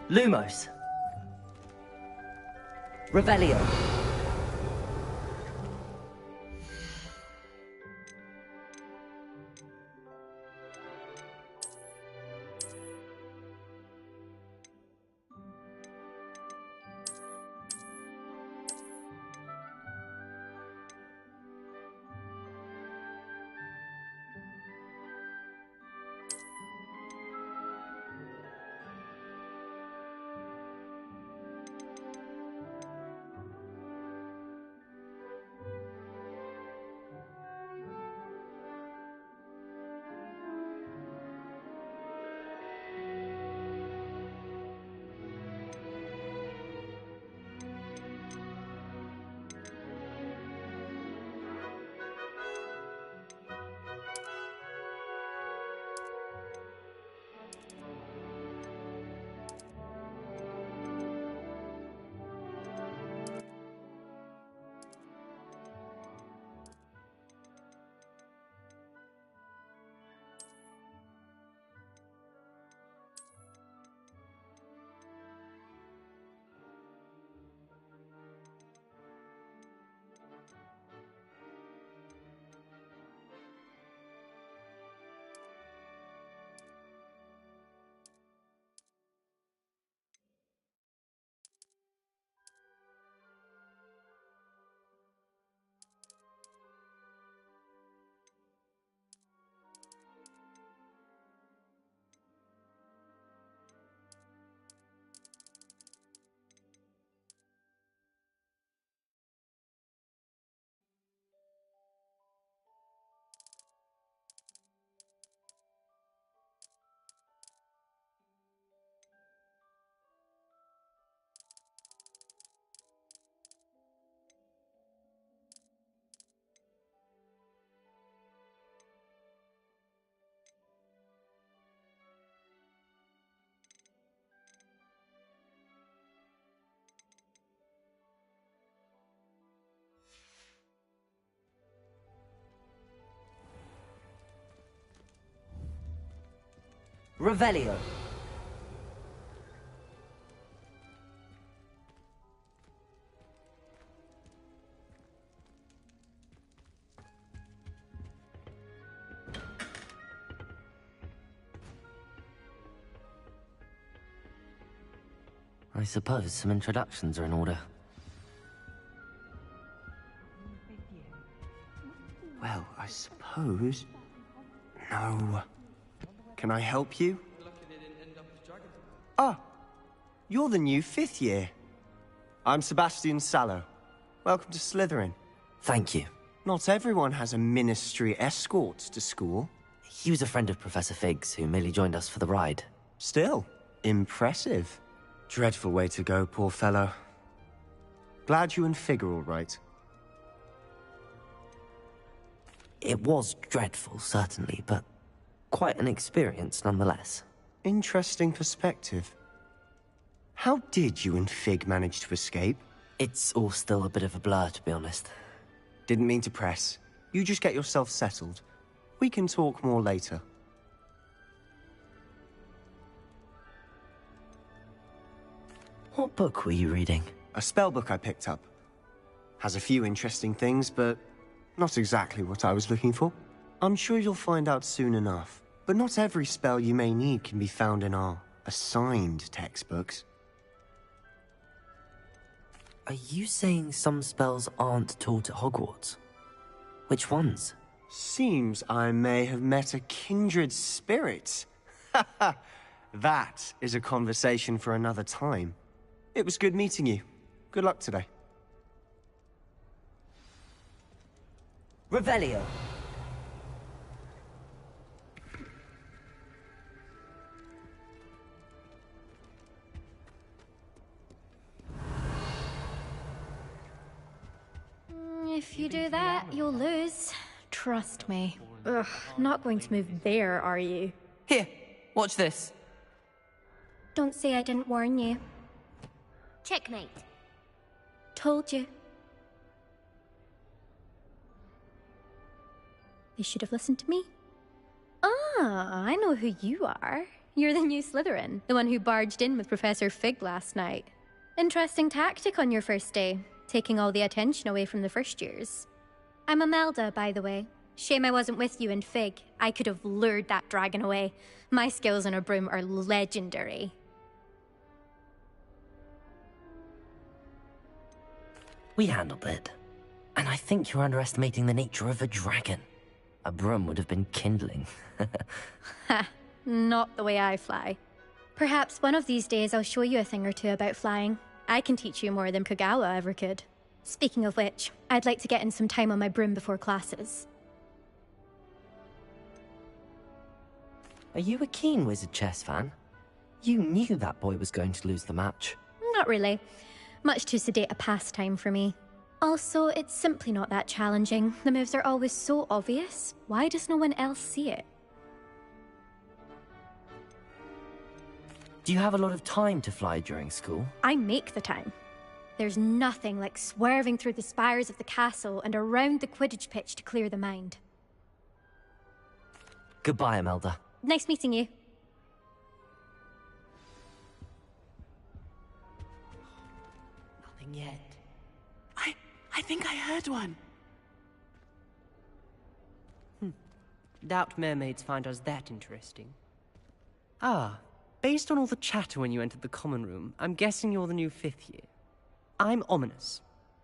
Lumos. Revelio. Revelio. I suppose some introductions are in order. Well, I suppose... No. Can I help you? Ah, you're the new 5th year. I'm Sebastian Sallow. Welcome to Slytherin. Thank you. Not everyone has a ministry escort to school. He was a friend of Professor Fig's who merely joined us for the ride. Still, impressive. Dreadful way to go, poor fellow. Glad you and Fig are all right. It was dreadful, certainly, but quite an experience nonetheless. Interesting perspective. How did you and Fig manage to escape? It's all still a bit of a blur, to be honest. Didn't mean to press. You just get yourself settled. We can talk more later. What book were you reading? A spell book I picked up. Has a few interesting things, but not exactly what I was looking for. I'm sure you'll find out soon enough. But not every spell you may need can be found in our assigned textbooks. Are you saying some spells aren't taught at Hogwarts? Which ones? Seems I may have met a kindred spirit. Haha, that is a conversation for another time. It was good meeting you. Good luck today. Revelio. If you do that, you'll lose. Trust me. Ugh, not going to move there, are you? Here, watch this. Don't say I didn't warn you. Checkmate. Told you. You should have listened to me. Ah, I know who you are. You're the new Slytherin, the one who barged in with Professor Fig last night. Interesting tactic on your first day, taking all the attention away from the first years. I'm Imelda, by the way. Shame I wasn't with you in Fig. I could have lured that dragon away. My skills on a broom are legendary. We handled it. And I think you're underestimating the nature of a dragon. A broom would have been kindling. Ha, not the way I fly. Perhaps one of these days I'll show you a thing or two about flying. I can teach you more than Kagawa ever could. Speaking of which, I'd like to get in some time on my broom before classes. Are you a keen Wizard chess fan? You knew that boy was going to lose the match. Not really. Much too sedate a pastime for me. Also, it's simply not that challenging. The moves are always so obvious. Why does no one else see it? Do you have a lot of time to fly during school? I make the time. There's nothing like swerving through the spires of the castle and around the Quidditch pitch to clear the mind. Goodbye, Imelda. Nice meeting you. Nothing yet. I think I heard one. Doubt mermaids find us that interesting. Ah, based on all the chatter when you entered the common room, I'm guessing you're the new 5th year. I'm Ominous.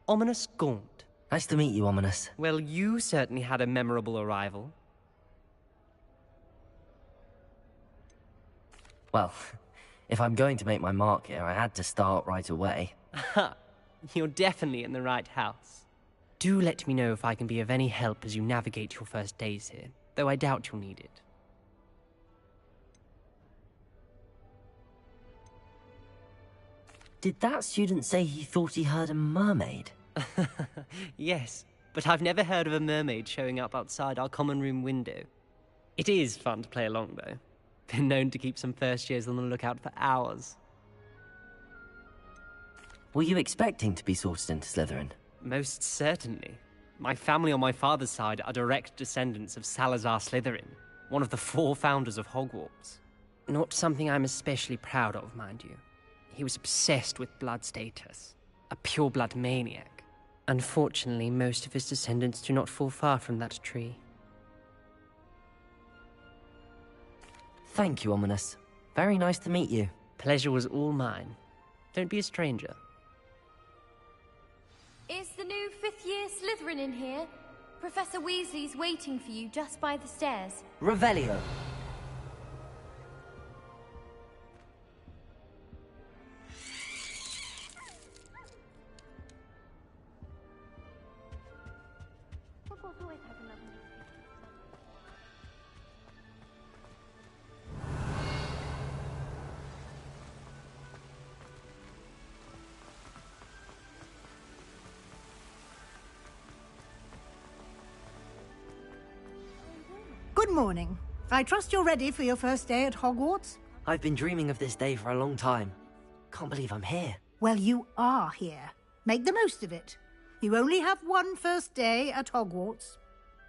Ominous Gaunt. Nice to meet you, Ominous. Well, you certainly had a memorable arrival. Well, if I'm going to make my mark here, I had to start right away. Ha! You're definitely in the right house. Do let me know if I can be of any help as you navigate your first days here, though I doubt you'll need it. Did that student say he thought he heard a mermaid? Yes, but I've never heard of a mermaid showing up outside our common room window. It is fun to play along, though. Been known to keep some first years on the lookout for hours. Were you expecting to be sorted into Slytherin? Most certainly. My family on my father's side are direct descendants of Salazar Slytherin, one of the 4 founders of Hogwarts. Not something I'm especially proud of, mind you. He was obsessed with blood status, a pure-blood maniac. Unfortunately, most of his descendants do not fall far from that tree. Thank you, Ominous. Very nice to meet you. Pleasure was all mine. Don't be a stranger. Is the new 5th year Slytherin in here? Professor Weasley's waiting for you just by the stairs. Revelio. Good morning. I trust you're ready for your first day at Hogwarts? I've been dreaming of this day for a long time. Can't believe I'm here. Well, you are here. Make the most of it. You only have one first day at Hogwarts.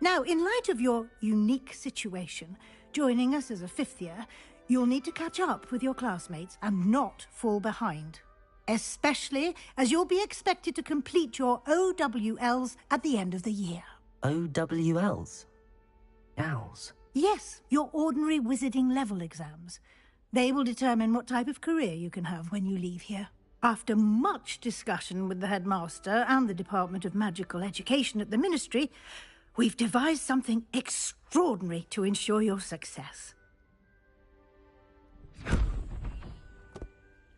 Now, in light of your unique situation, joining us as a 5th year, you'll need to catch up with your classmates and not fall behind. Especially as you'll be expected to complete your OWLs at the end of the year. OWLs? Owls? Yes, your ordinary wizarding level exams. They will determine what type of career you can have when you leave here. After much discussion with the headmaster and the Department of Magical Education at the Ministry, we've devised something extraordinary to ensure your success.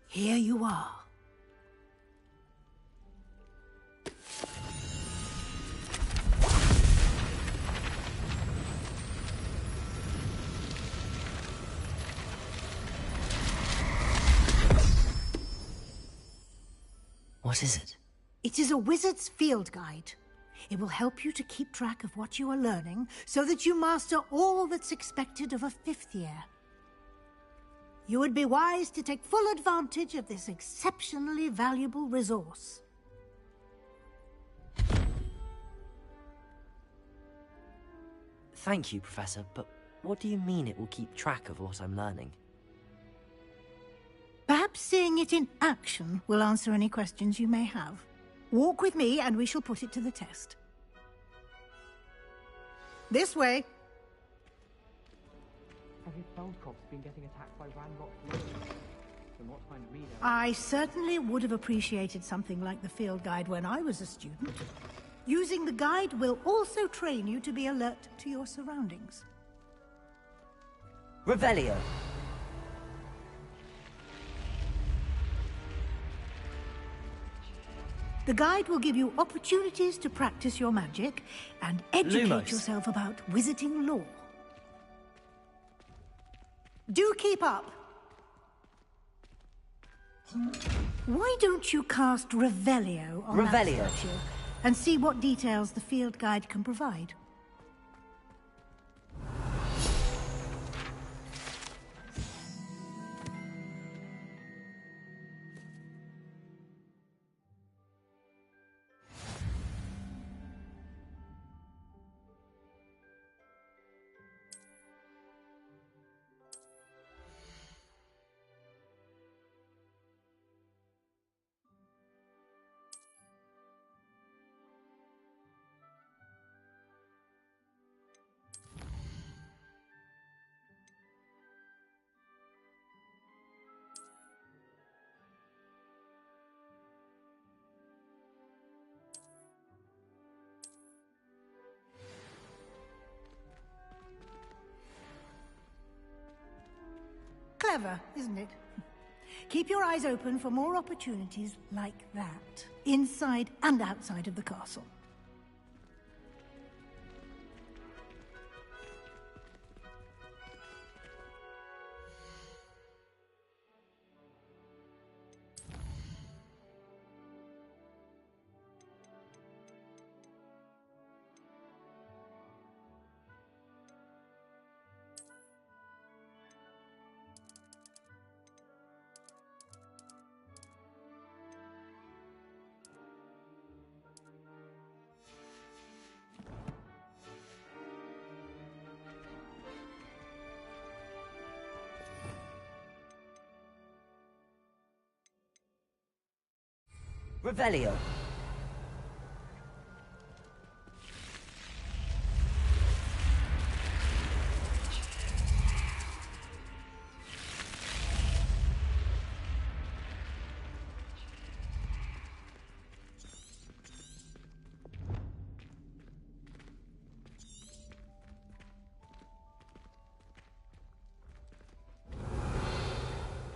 Here you are. What is it? It is a wizard's field guide. It will help you to keep track of what you are learning so that you master all that's expected of a 5th year. You would be wise to take full advantage of this exceptionally valuable resource. Thank you, Professor, but what do you mean it will keep track of what I'm learning? seeing it in action will answer any questions you may have. Walk with me and we shall put it to the test. This way. Have your spell crops been getting attacked by Ranrock's lizards? From what I'm reading... I certainly would have appreciated something like the field guide when I was a student. Using the guide will also train you to be alert to your surroundings. Revelio. The guide will give you opportunities to practice your magic and educate Lumos. yourself about wizarding lore. Do keep up! Why don't you cast Revelio on that Revelio. statue and see what details the field guide can provide? Clever, isn't it? Keep your eyes open for more opportunities like that, inside and outside of the castle. Revelio.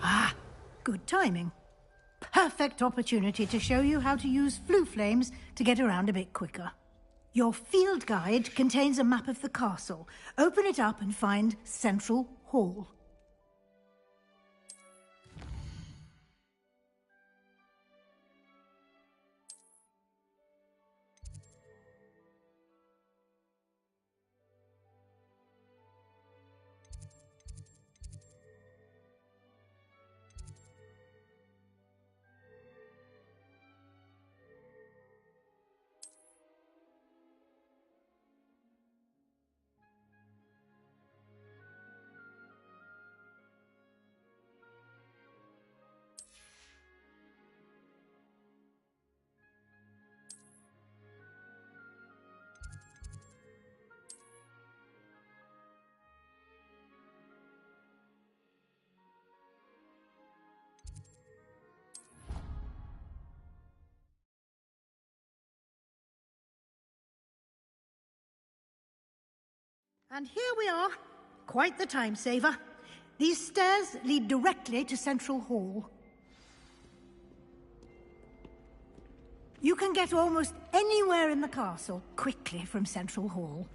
Ah, good timing. Perfect opportunity to show you how to use flue flames to get around a bit quicker. Your field guide contains a map of the castle. Open it up and find Central Hall. And here we are. Quite the time saver. These stairs lead directly to Central Hall. You can get almost anywhere in the castle quickly from Central Hall.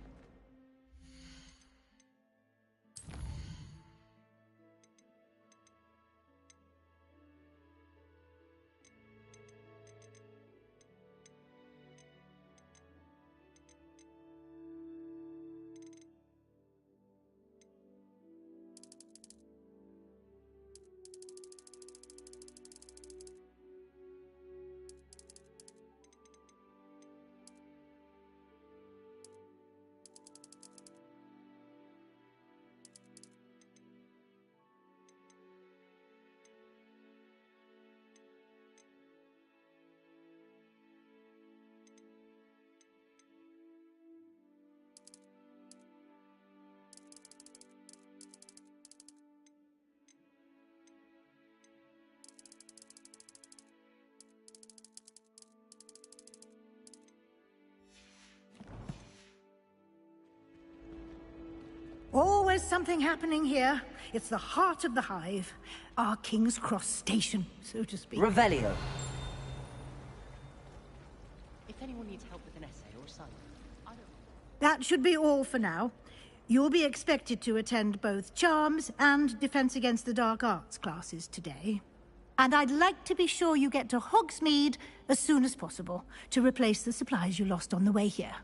always something happening here. It's the heart of the hive. Our King's Cross station, so to speak. Revelio. If anyone needs help with an essay or assignment, I don't... That should be all for now. You'll be expected to attend both Charms and Defense Against the Dark Arts classes today. And I'd like to be sure you get to Hogsmeade as soon as possible to replace the supplies you lost on the way here.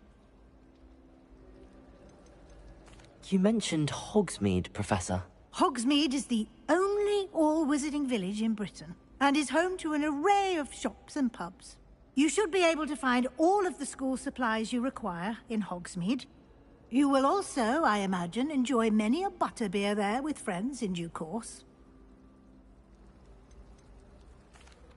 You mentioned Hogsmeade, Professor. Hogsmeade is the only all-wizarding village in Britain and is home to an array of shops and pubs. You should be able to find all of the school supplies you require in Hogsmeade. You will also, I imagine, enjoy many a butterbeer there with friends in due course.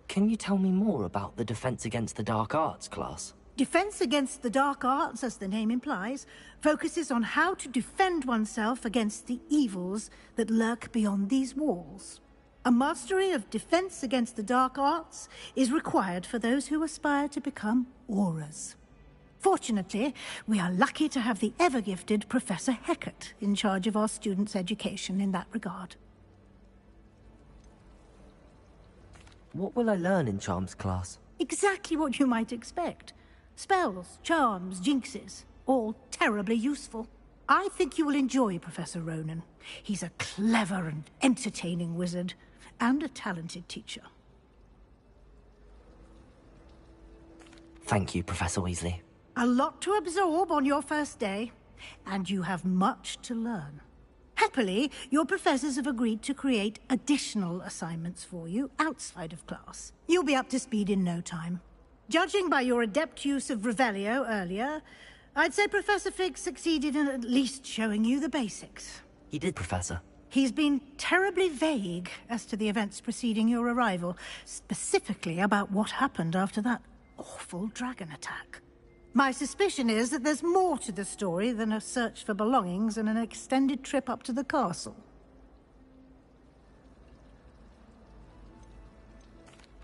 Can you tell me more about the Defense Against the Dark Arts class? Defense Against the Dark Arts, as the name implies, focuses on how to defend oneself against the evils that lurk beyond these walls. A mastery of Defense Against the Dark Arts is required for those who aspire to become Aurors. Fortunately, we are lucky to have the ever-gifted Professor Hecat in charge of our students' education in that regard. What will I learn in Charms class? Exactly what you might expect. Spells, charms, jinxes, all terribly useful. I think you will enjoy Professor Ronan. He's a clever and entertaining wizard, and a talented teacher. Thank you, Professor Weasley. A lot to absorb on your first day, and you have much to learn. Happily, your professors have agreed to create additional assignments for you outside of class. You'll be up to speed in no time. Judging by your adept use of Revelio earlier, I'd say Professor Fig succeeded in at least showing you the basics. He did, Professor. He's been terribly vague as to the events preceding your arrival, specifically about what happened after that awful dragon attack. My suspicion is that there's more to the story than a search for belongings and an extended trip up to the castle.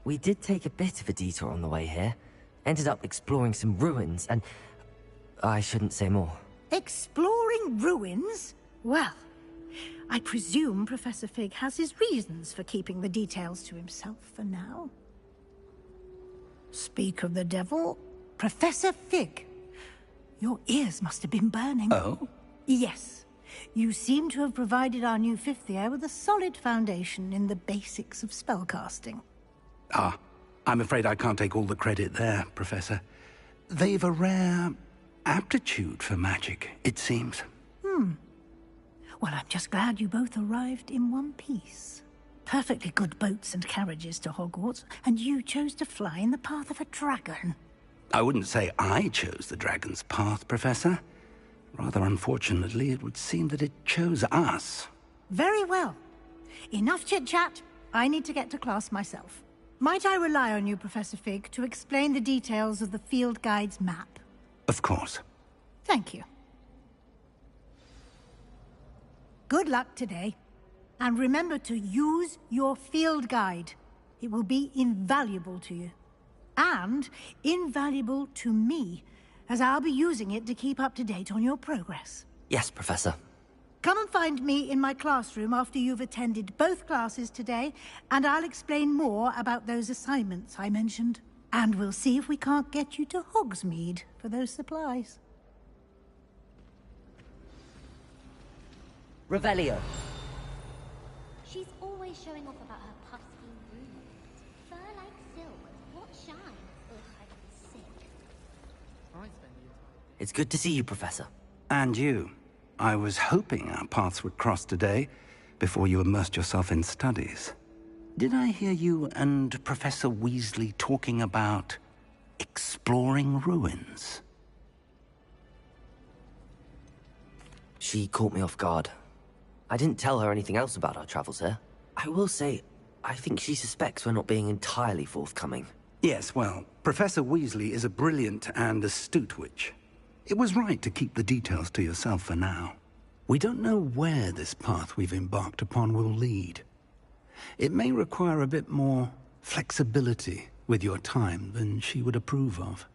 We did take a bit of a detour on the way here. Ended up exploring some ruins, and I shouldn't say more. Exploring ruins? Well, I presume Professor Fig has his reasons for keeping the details to himself for now. Speak of the devil, Professor Fig. Your ears must have been burning. Oh? Yes. You seem to have provided our new fifth year with a solid foundation in the basics of spellcasting. Ah, I'm afraid I can't take all the credit there, Professor. They've a rare aptitude for magic, it seems. Well, I'm just glad you both arrived in one piece. Perfectly good boats and carriages to Hogwarts, and you chose to fly in the path of a dragon. I wouldn't say I chose the dragon's path, Professor. Rather unfortunately, it would seem that it chose us. Very well. Enough chit-chat. I need to get to class myself. Might I rely on you, Professor Fig, to explain the details of the field guide's map? Of course. Thank you. Good luck today. And remember to use your field guide. It will be invaluable to you. And invaluable to me, as I'll be using it to keep up to date on your progress. Yes, Professor. Come and find me in my classroom after you've attended both classes today, and I'll explain more about those assignments I mentioned. And we'll see if we can't get you to Hogsmeade for those supplies. Revelio. She's always showing off about her puffskein rumours. Fur like silk. What shine? Ugh, I'm sick. It's good to see you, Professor. And you. I was hoping our paths would cross today, before you immersed yourself in studies. Did I hear you and Professor Weasley talking about exploring ruins? She caught me off guard. I didn't tell her anything else about our travels here. I will say, I think she suspects we're not being entirely forthcoming. Yes, well, Professor Weasley is a brilliant and astute witch. It was right to keep the details to yourself for now. We don't know where this path we've embarked upon will lead. It may require a bit more flexibility with your time than she would approve of.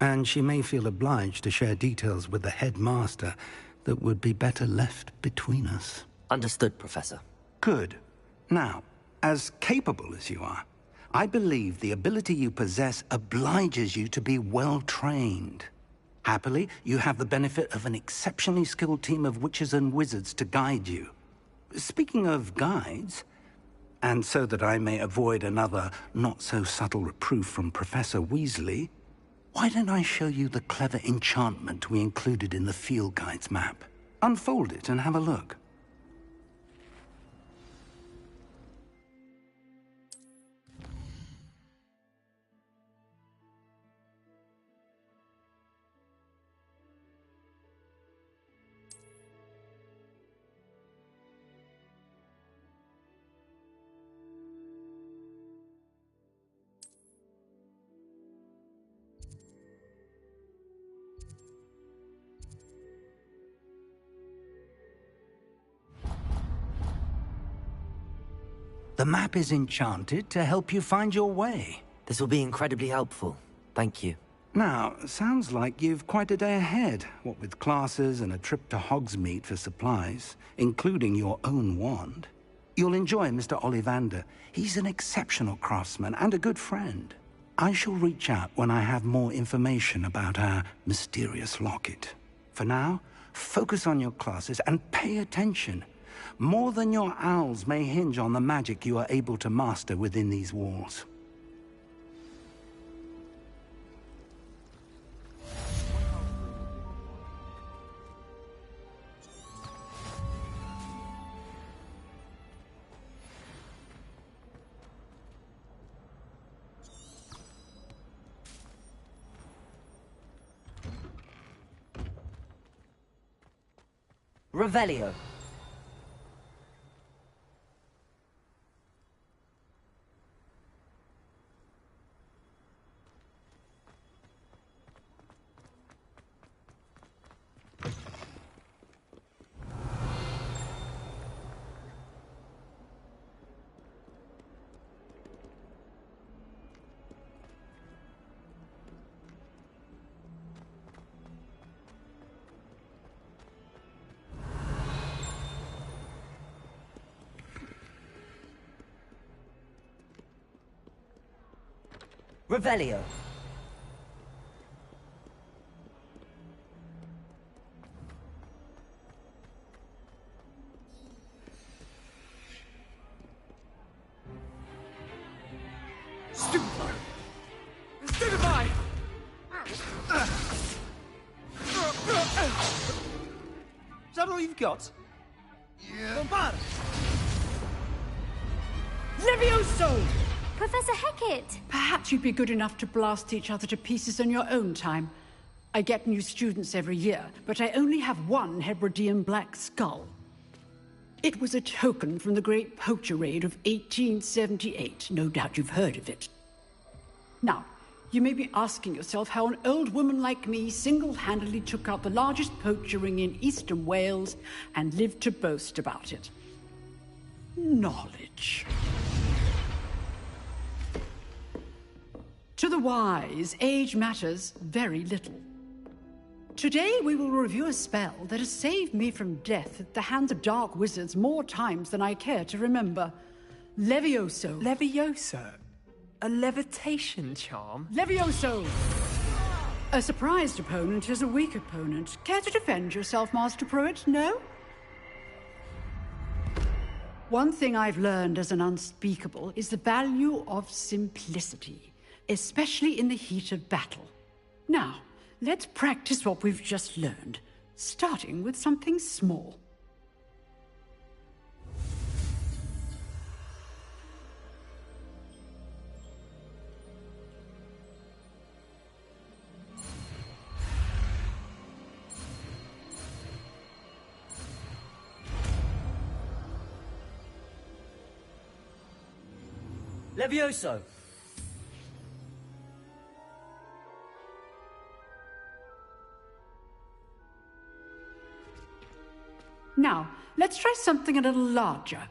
And she may feel obliged to share details with the headmaster that would be better left between us. Understood, Professor. Good. Now, as capable as you are, I believe the ability you possess obliges you to be well-trained. Happily, you have the benefit of an exceptionally skilled team of witches and wizards to guide you. Speaking of guides, and so that I may avoid another not-so-subtle reproof from Professor Weasley, why don't I show you the clever enchantment we included in the field guide's map? Unfold it and have a look. The map is enchanted to help you find your way. This will be incredibly helpful. Thank you. Now, sounds like you've quite a day ahead, what with classes and a trip to Hogsmeade for supplies, including your own wand. You'll enjoy Mr. Ollivander. He's an exceptional craftsman and a good friend. I shall reach out when I have more information about our mysterious locket. For now, focus on your classes and pay attention. More than your owls may hinge on the magic you are able to master within these walls. Revelio. Revelio. Stupefy! Stupefy! Is that all you've got? Yeah. Bombard! Levioso! Professor Hecat! Perhaps you'd be good enough to blast each other to pieces in your own time. I get new students every year, but I only have one Hebridean black skull. It was a token from the Great Poacher Raid of 1878. No doubt you've heard of it. Now, you may be asking yourself how an old woman like me single-handedly took out the largest poacher ring in eastern Wales and lived to boast about it. Knowledge. To the wise, age matters very little. Today we will review a spell that has saved me from death at the hands of dark wizards more times than I care to remember. Levioso. Levioso? A levitation charm? Levioso! A surprised opponent is a weak opponent. Care to defend yourself, Master Pruitt? No? One thing I've learned as an unspeakable is the value of simplicity, especially in the heat of battle. Now, let's practice what we've just learned, starting with something small. Levioso! Now, let's try something a little larger.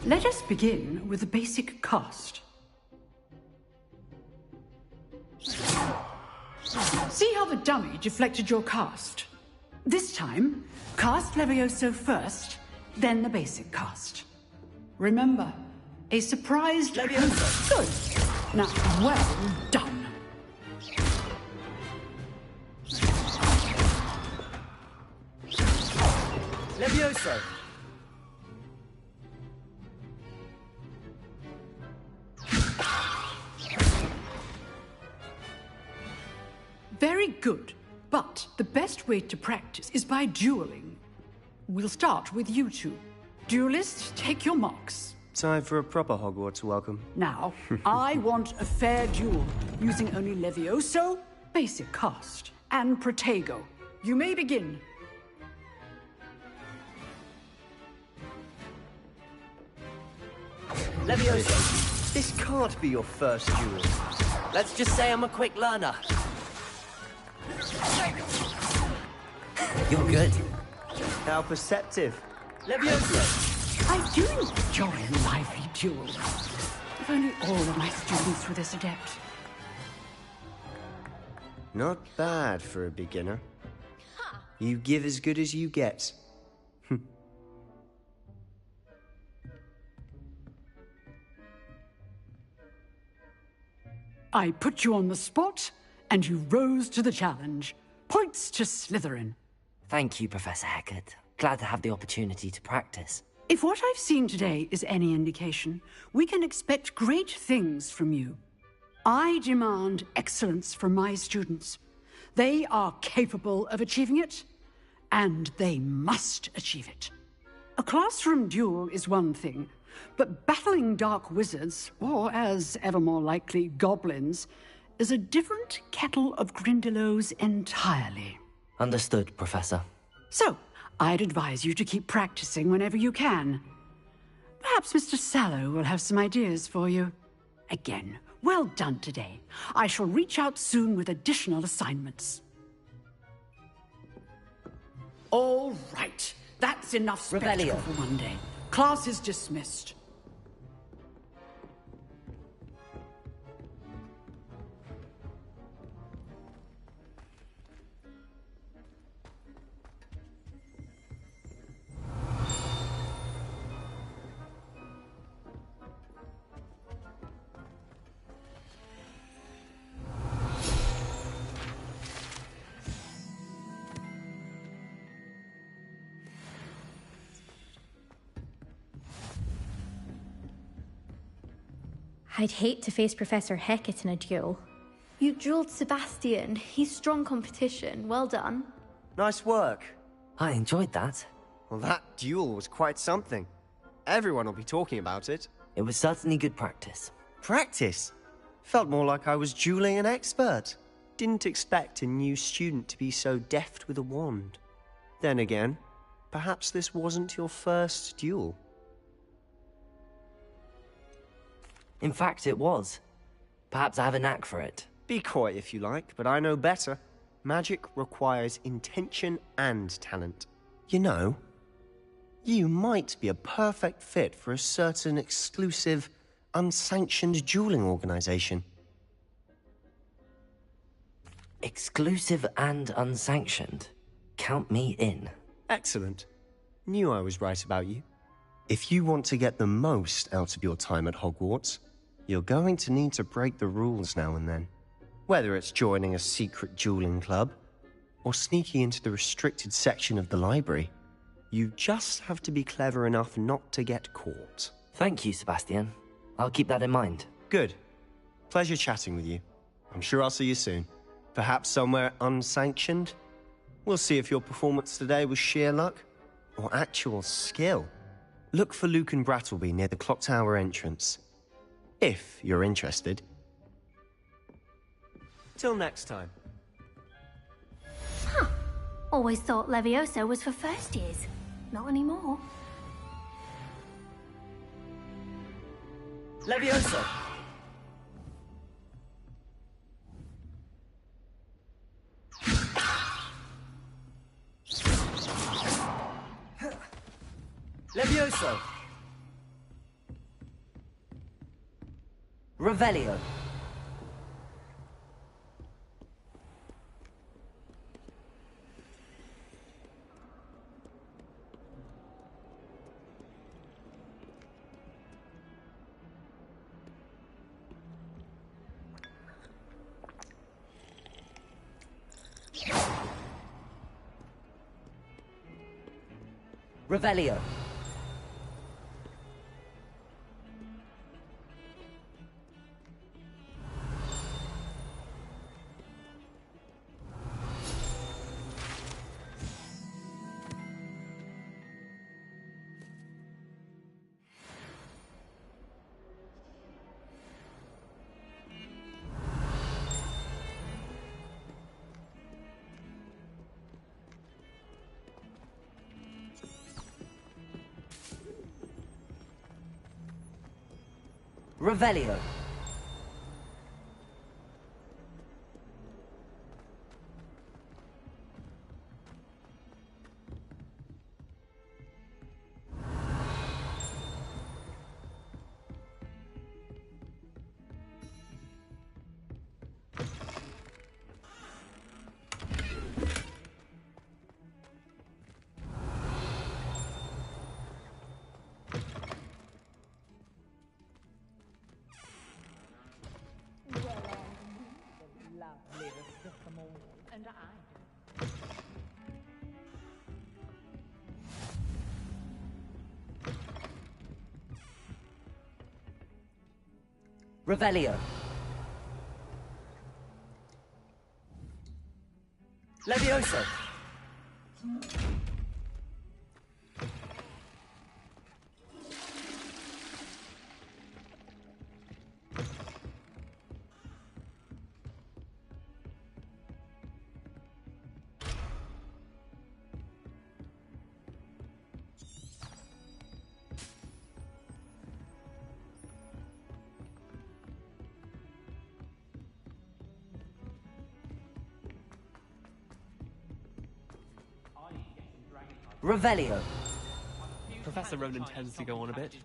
Let us begin with the basic cast. See how the dummy deflected your cast? This time, cast Levioso first, then the basic cast. Remember, a surprised Levioso. Good. Now, well done. Levioso! Very good. But the best way to practice is by dueling. We'll start with you two. Duelists, take your marks. Time for a proper Hogwarts welcome. Now, I want a fair duel, using only Levioso, basic cast, and Protego. You may begin. Levioso, this can't be your first duel. Let's just say I'm a quick learner. You're good. How perceptive. Levioso! I do enjoy lively duels. If only all of my students were this adept. Not bad for a beginner. You give as good as you get. I put you on the spot, and you rose to the challenge. Points to Slytherin. Thank you, Professor Hecat. Glad to have the opportunity to practice. If what I've seen today is any indication, we can expect great things from you. I demand excellence from my students. They are capable of achieving it, and they must achieve it. A classroom duel is one thing, but battling dark wizards, or as ever more likely, goblins, is a different kettle of Grindylows entirely. Understood, Professor. So, I'd advise you to keep practicing whenever you can. Perhaps Mr. Sallow will have some ideas for you. Again, well done today. I shall reach out soon with additional assignments. All right. That's enough spectacle Revelio. for one day. Class is dismissed. I'd hate to face Professor Hecat in a duel. You dueled Sebastian. He's strong competition. Well done. Nice work. I enjoyed that. Well, that duel was quite something. Everyone will be talking about it. It was certainly good practice. Practice? Felt more like I was dueling an expert. Didn't expect a new student to be so deft with a wand. Then again, perhaps this wasn't your first duel. In fact, it was. Perhaps I have a knack for it. Be coy if you like, but I know better. Magic requires intention and talent. You know, you might be a perfect fit for a certain exclusive, unsanctioned dueling organization. Exclusive and unsanctioned. Count me in. Excellent. Knew I was right about you. If you want to get the most out of your time at Hogwarts, you're going to need to break the rules now and then. Whether it's joining a secret dueling club, or sneaking into the restricted section of the library, you just have to be clever enough not to get caught. Thank you, Sebastian. I'll keep that in mind. Good. Pleasure chatting with you. I'm sure I'll see you soon. Perhaps somewhere unsanctioned? We'll see if your performance today was sheer luck, or actual skill. Look for Luke and Brattleby near the clock tower entrance. If you're interested. Till next time. Huh. Always thought Levioso was for first years. Not anymore. Levioso! Levioso! Revelio. Revelio. Revelio. Revelio. Levioso. Revelio. Professor Ronan tends to go on a bit.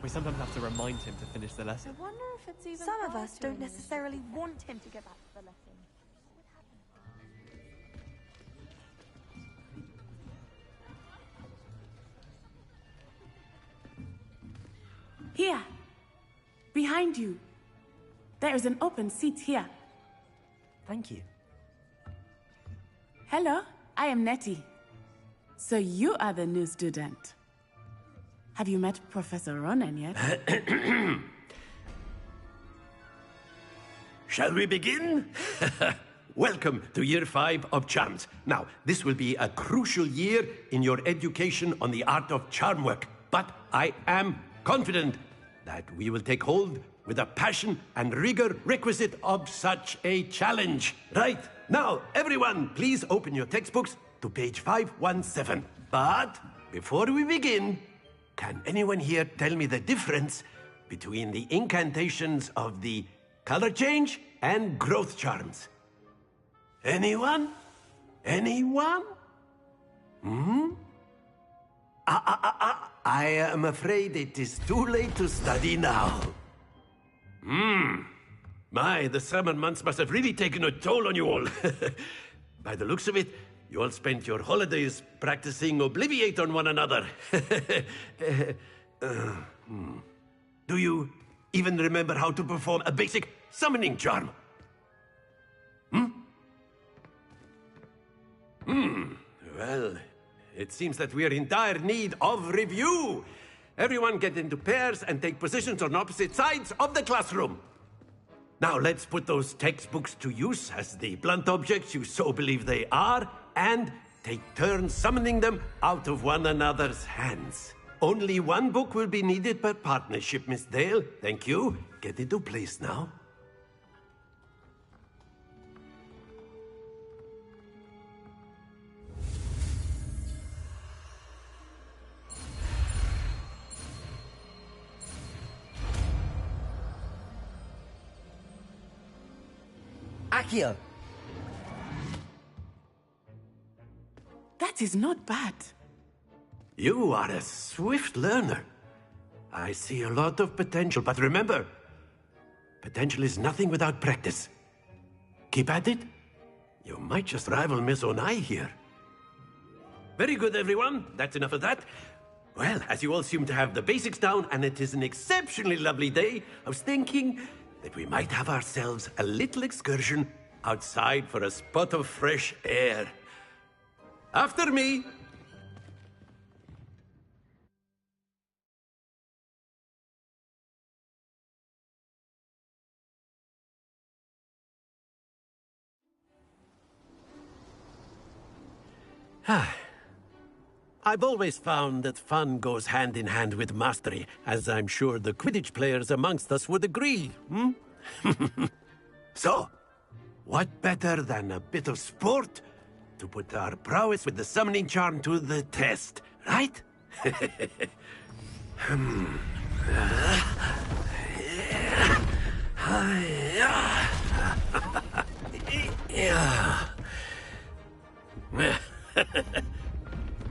We sometimes have to remind him to finish the lesson. I wonder if it's even Some of us don't necessarily want him to get back to the lesson. Here. Behind you. There is an open seat here. Thank you. Hello, I am Nettie. So you are the new student. Have you met Professor Ronan yet? Shall we begin? Welcome to Year 5 of Charms. Now, this will be a crucial year in your education on the art of charm work, but I am confident that we will take hold with the passion and rigor requisite of such a challenge. Right, now, everyone, please open your textbooks to page 517. But before we begin, can anyone here tell me the difference between the incantations of the color change and growth charms? Anyone? Anyone? I am afraid it is too late to study now. My, the summer months must have really taken a toll on you all. By the looks of it, you all spent your holidays practicing Obliviate on one another. Do you even remember how to perform a basic summoning charm? Well, it seems that we are in dire need of review. Everyone get into pairs and take positions on opposite sides of the classroom. Now let's put those textbooks to use as the blunt objects you so believe they are, and take turns summoning them out of one another's hands. Only one book will be needed per partnership, Miss Dale. Thank you. Get into place now. Accio. That is not bad. You are a swift learner. I see a lot of potential, but remember, Potential is nothing without practice. Keep at it. You might just rival Miss Onai here. Very good, everyone. That's enough of that. Well, as you all seem to have the basics down, and it is an exceptionally lovely day, I was thinking that we might have ourselves a little excursion outside for a spot of fresh air. After me! I've always found that fun goes hand in hand with mastery, as I'm sure the Quidditch players amongst us would agree, hmm? So, what better than a bit of sport to put our prowess with the summoning charm to the test, right?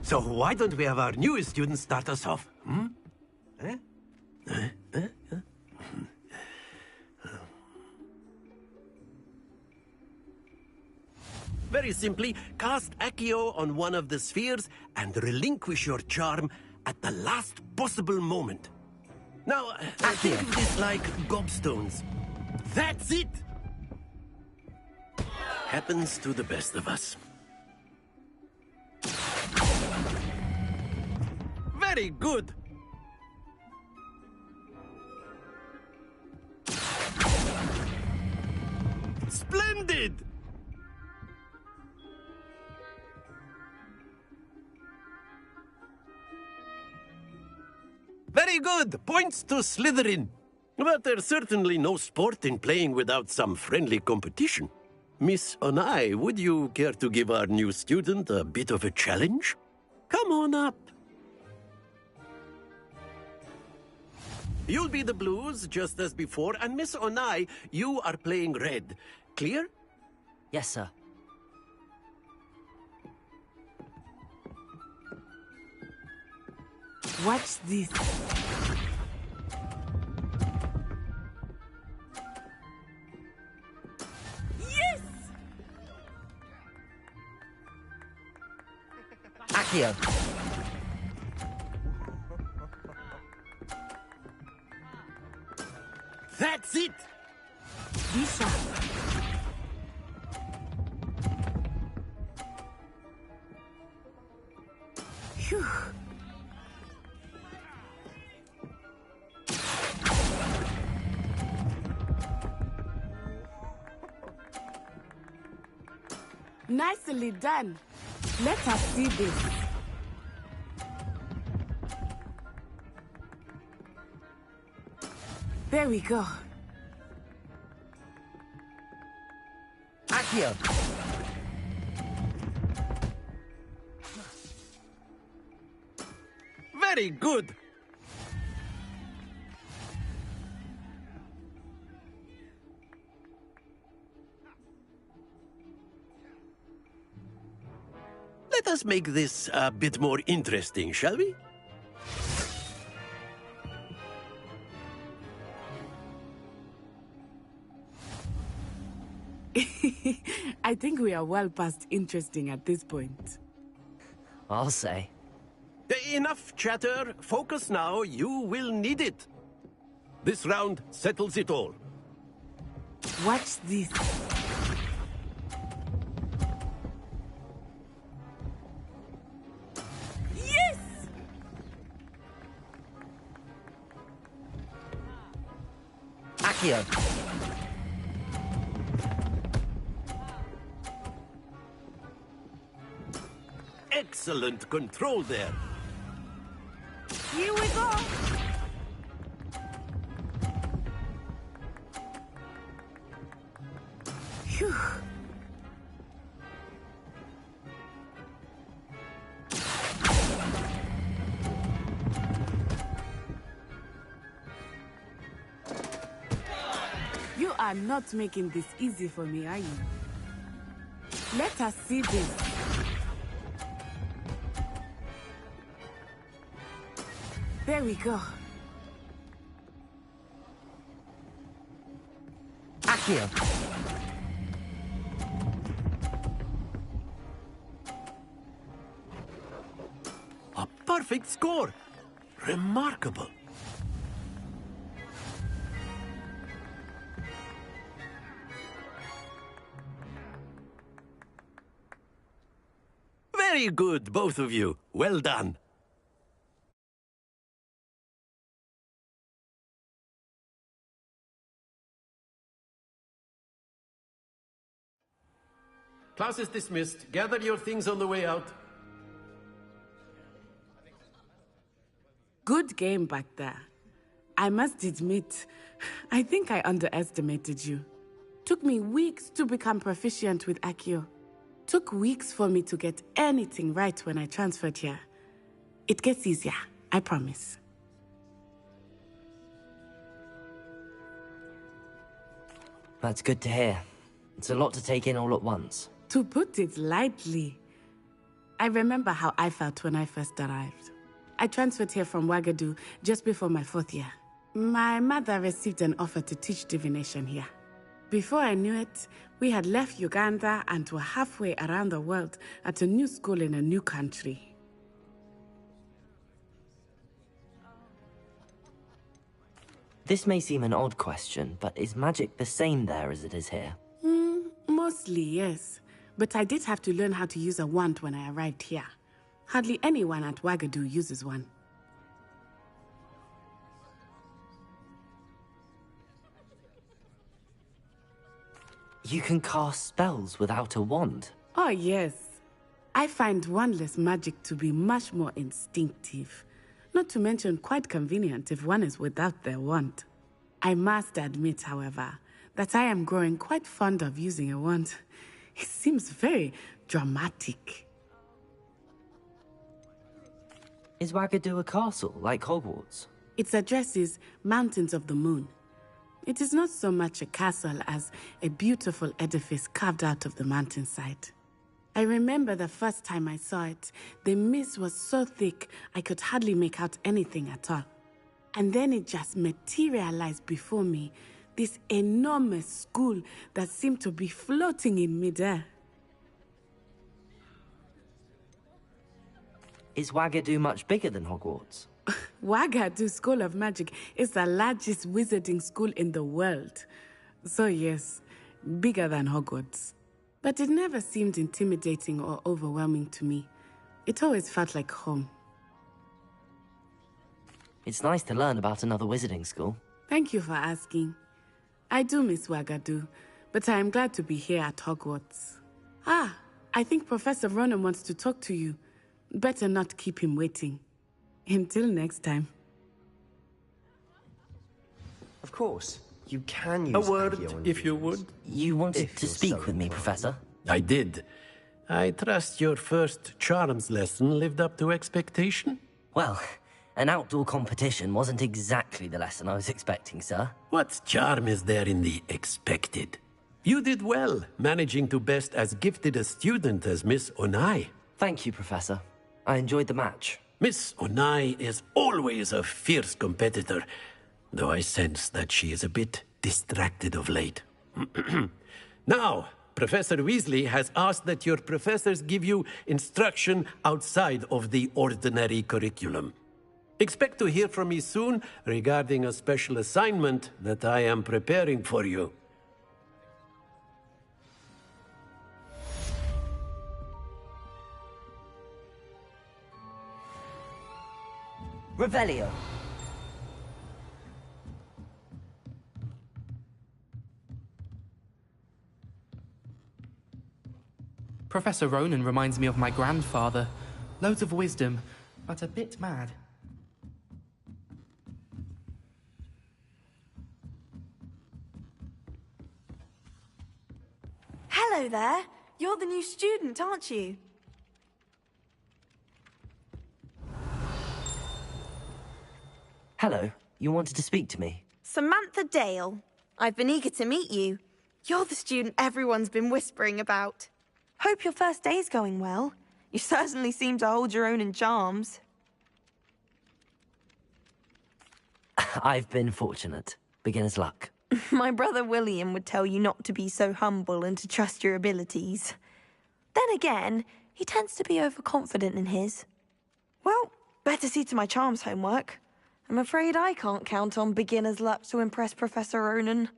So why don't we have our newest student start us off, hmm? Very simply, cast Accio on one of the spheres and relinquish your charm at the last possible moment. Now, think of this like gobstones. That's it! Happens to the best of us. Very good! Splendid! Very good! Points to Slytherin. But there's certainly no sport in playing without some friendly competition. Miss Onai, would you care to give our new student a bit of a challenge? Come on up. You'll be the blues, just as before, and Miss Onai, you are playing red. Clear? Yes, sir. Watch this. Yes! Accio. That's it! Be sharp. Phew. Nicely done. Let us see this. There we go. Accio. Very good! Let us make this a bit more interesting, shall we? I think we are well past interesting at this point. I'll say. Enough chatter. Focus now. You will need it. This round settles it all. Watch this. Yes! Accio. Excellent control there. Here we go! Phew. You are not making this easy for me, are you? Let us see this. There we go. Accio! A perfect score! Remarkable. Very good, both of you. Well done. Class is dismissed. Gather your things on the way out. Good game back there. I must admit, I think I underestimated you. Took me weeks to become proficient with Accio. Took weeks for me to get anything right when I transferred here. It gets easier, I promise. That's good to hear. It's a lot to take in all at once. To put it lightly, I remember how I felt when I first arrived. I transferred here from Ouagadougou just before my 4th year. My mother received an offer to teach divination here. Before I knew it, we had left Uganda and were halfway around the world at a new school in a new country. This may seem an odd question, but is magic the same there as it is here? Mostly, yes. But I did have to learn how to use a wand when I arrived here. Hardly anyone at Ouagadougou uses one. You can cast spells without a wand? Oh, yes. I find wandless magic to be much more instinctive. Not to mention quite convenient if one is without their wand. I must admit, however, that I am growing quite fond of using a wand. It seems very dramatic. Is Ouagadougou a castle, like Hogwarts? Its address is Mountains of the Moon. It is not so much a castle as a beautiful edifice carved out of the mountainside. I remember the first time I saw it, the mist was so thick I could hardly make out anything at all. And then it just materialized before me, this enormous school that seemed to be floating in midair. Is Ouagadougou much bigger than Hogwarts? Ouagadougou School of Magic is the largest wizarding school in the world. So yes, bigger than Hogwarts. But it never seemed intimidating or overwhelming to me. It always felt like home. It's nice to learn about another wizarding school. Thank you for asking. I do miss Ouagadougou, but I am glad to be here at Hogwarts. I think Professor Ronan wants to talk to you. Better not keep him waiting. Until next time. Of course. You can use A word, Accio on if you viewers. would. You wanted If to you're speak so with me, inclined. Professor? I did. I trust your first charms lesson lived up to expectation? Well, an outdoor competition wasn't exactly the lesson I was expecting, sir. What charm is there in the expected? You did well, managing to best as gifted a student as Miss Onai. Thank you, Professor. I enjoyed the match. Miss Onai is always a fierce competitor, though I sense that she is a bit distracted of late. Now, Professor Weasley has asked that your professors give you instruction outside of the ordinary curriculum. Expect to hear from me soon regarding a special assignment that I am preparing for you. Revelio. Professor Ronan reminds me of my grandfather. Loads of wisdom, but a bit mad. Hello there. You're the new student, aren't you? Hello. You wanted to speak to me? Samantha Dale. I've been eager to meet you. You're the student everyone's been whispering about. Hope your first day's going well. You certainly seem to hold your own in charms. I've been fortunate. Beginner's luck. My brother William would tell you not to be so humble and to trust your abilities. Then again, he tends to be overconfident in his. Well, better see to my charms homework. I'm afraid I can't count on beginner's luck to impress Professor Ronan.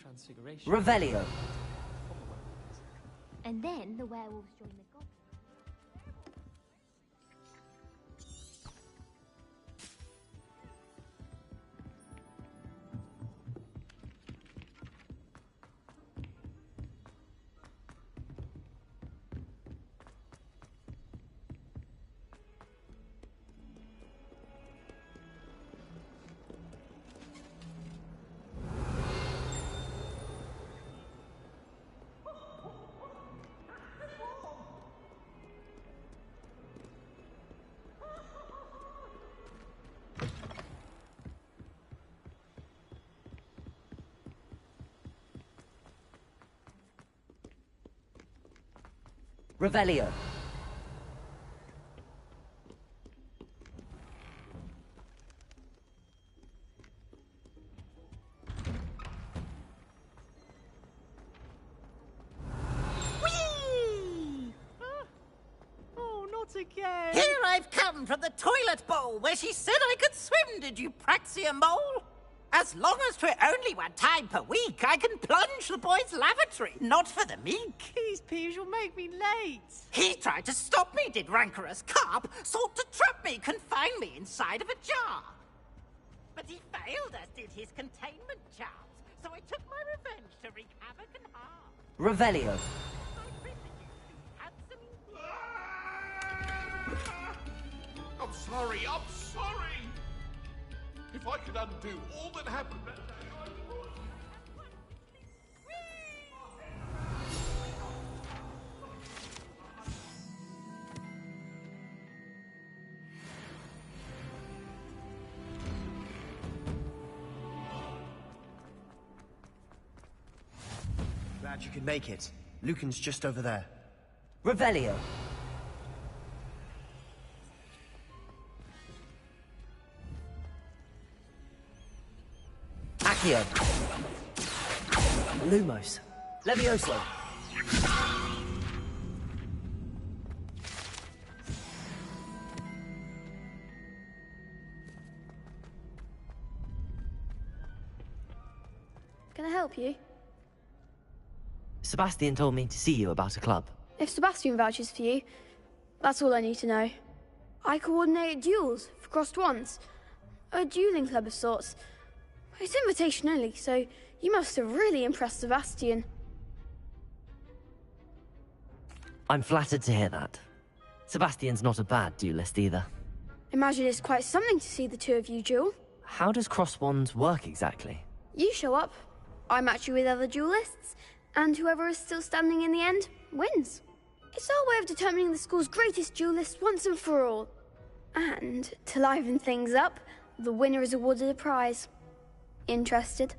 Transfiguration. Revelio. And then the werewolves join the goblins. Revelio. Oh, not again! Here I've come from the toilet bowl where she said I could swim, did you praxia mole? As long as 'twere only one time per week, I can plunge the boys' lavatory, not for the meek. These peas will make me late. He tried to stop me, did rancorous carp, sought to trap me, confine me inside of a jar. But he failed, as did his containment charms, so I took my revenge to wreak havoc and harm. Revelio. I'm sorry, I'm sorry! If I could undo all that happened that day, I would. Glad you could make it. Lucan's just over there. Revelio. Accio. Lumos. Levioso. Can I help you? Sebastian told me to see you about a club. If Sebastian vouches for you, that's all I need to know. I coordinate duels for crossed wands. A dueling club of sorts. It's invitation only, so you must have really impressed Sebastian. I'm flattered to hear that. Sebastian's not a bad duelist either. Imagine it's quite something to see the two of you duel. How does cross wands work exactly? You show up, I match you with other duelists, and whoever is still standing in the end wins. It's our way of determining the school's greatest duelist once and for all. And to liven things up, the winner is awarded a prize. Interested?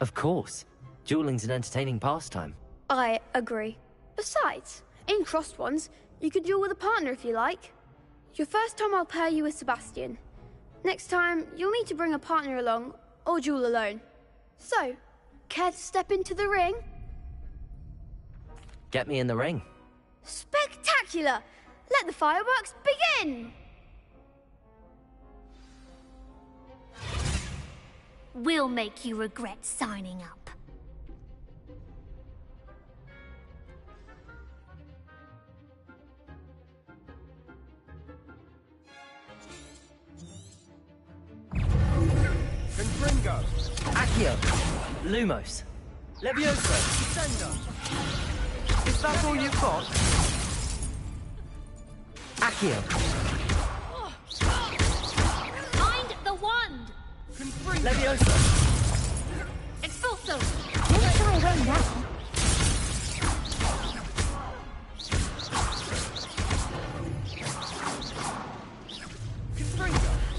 Of course. Dueling's an entertaining pastime. I agree. Besides, in crossed ones, you could duel with a partner if you like. Your first time I'll pair you with Sebastian. Next time, you'll need to bring a partner along, or duel alone. So, care to step into the ring? Get me in the ring. Spectacular! Let the fireworks begin! We'll make you regret signing up. Confringo! Accio! Lumos! Levioso! Descendo! Is that all you've got? Accio! Find the wand! Levioso! Expulso! Don't try run now.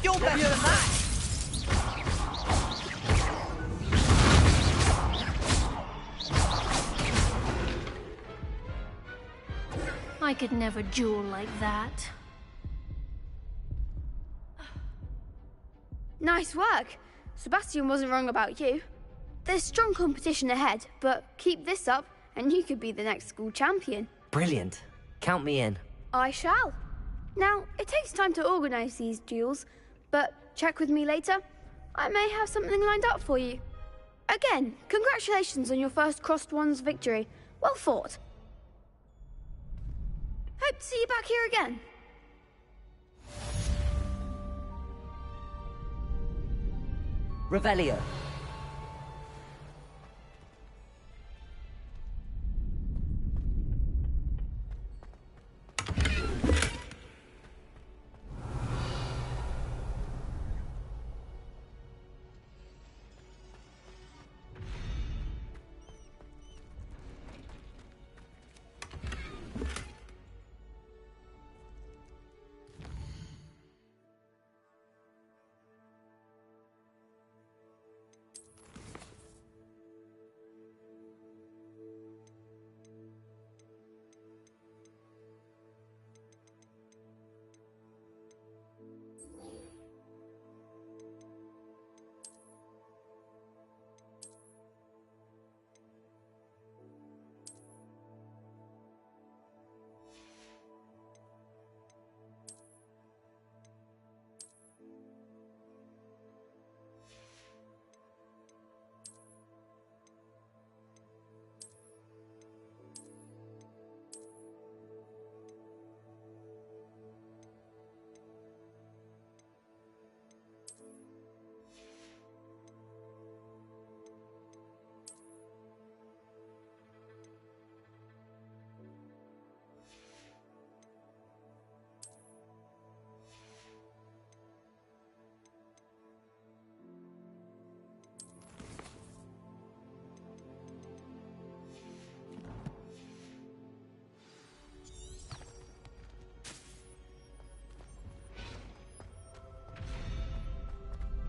You're better than that! I could never duel like that. Nice work. Sebastian wasn't wrong about you. There's strong competition ahead, but keep this up and you could be the next school champion. Brilliant. Count me in. I shall. Now, it takes time to organize these duels, but check with me later. I may have something lined up for you. Again, congratulations on your first Crossed Wands victory. Well fought. Hope to see you back here again. Revelio.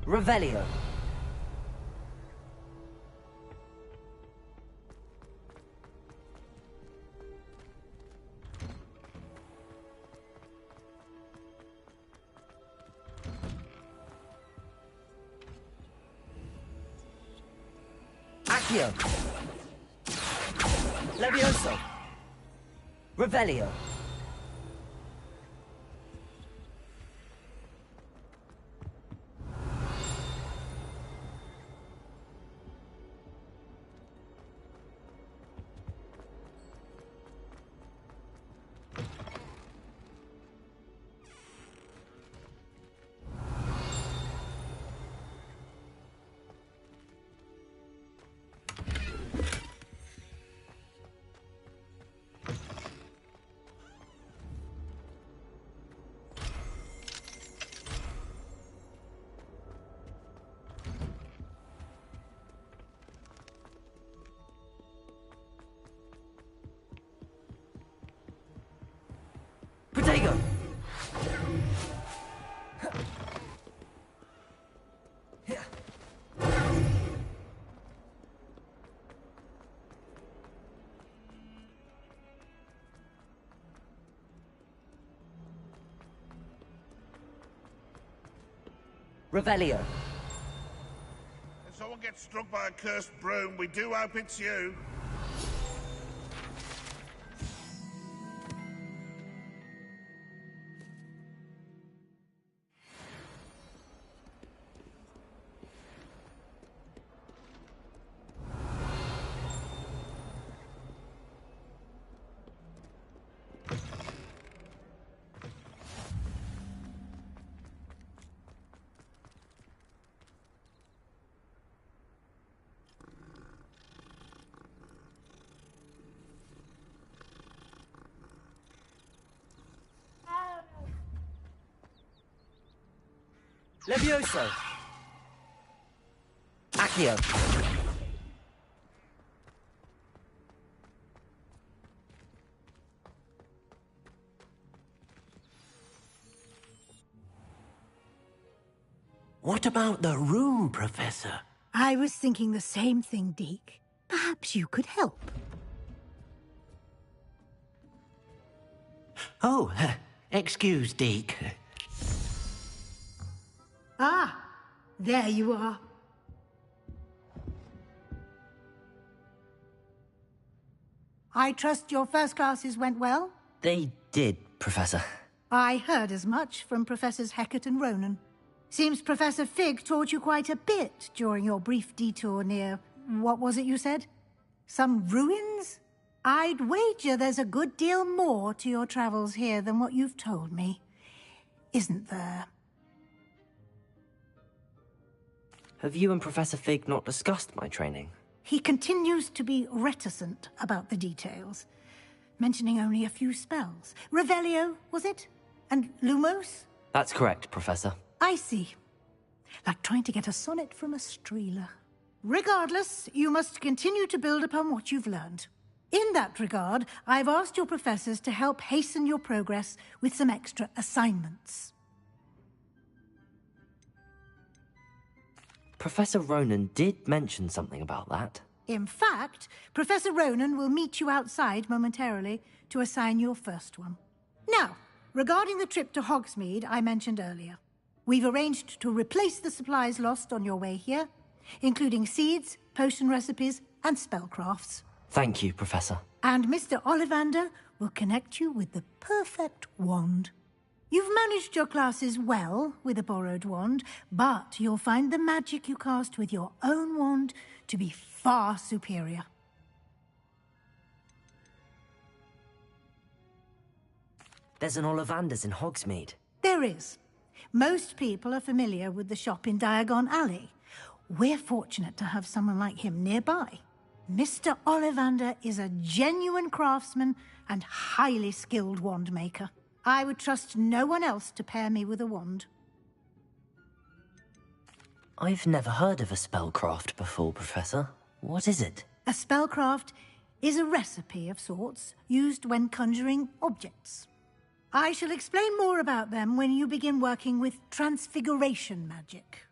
Revelio. Accio. Levioso. Revelio. Protego! Revelio. If someone gets struck by a cursed broom, we do hope it's you. Levioso! Accio! What about the room, Professor? I was thinking the same thing, Deke. Perhaps you could help. Oh, excuse, Deke. Ah, there you are. I trust your first classes went well? They did, Professor. I heard as much from Professors Hecat and Ronan. Seems Professor Fig taught you quite a bit during your brief detour near... what was it you said? Some ruins? I'd wager there's a good deal more to your travels here than what you've told me. Isn't there? Have you and Professor Fig not discussed my training? He continues to be reticent about the details, mentioning only a few spells. Revelio, was it? And Lumos? That's correct, Professor. I see. Like trying to get a sonnet from a streeler. Regardless, you must continue to build upon what you've learned. In that regard, I've asked your professors to help hasten your progress with some extra assignments. Professor Ronan did mention something about that. In fact, Professor Ronan will meet you outside momentarily to assign your first one. Now, regarding the trip to Hogsmeade I mentioned earlier, we've arranged to replace the supplies lost on your way here, including seeds, potion recipes, and spellcrafts. Thank you, Professor. And Mr. Ollivander will connect you with the perfect wand. You've managed your classes well with a borrowed wand, but you'll find the magic you cast with your own wand to be far superior. There's an Ollivander's in Hogsmeade. There is. Most people are familiar with the shop in Diagon Alley. We're fortunate to have someone like him nearby. Mr. Ollivander is a genuine craftsman and highly skilled wand maker. I would trust no one else to pair me with a wand. I've never heard of a spellcraft before, Professor. What is it? A spellcraft is a recipe of sorts used when conjuring objects. I shall explain more about them when you begin working with transfiguration magic.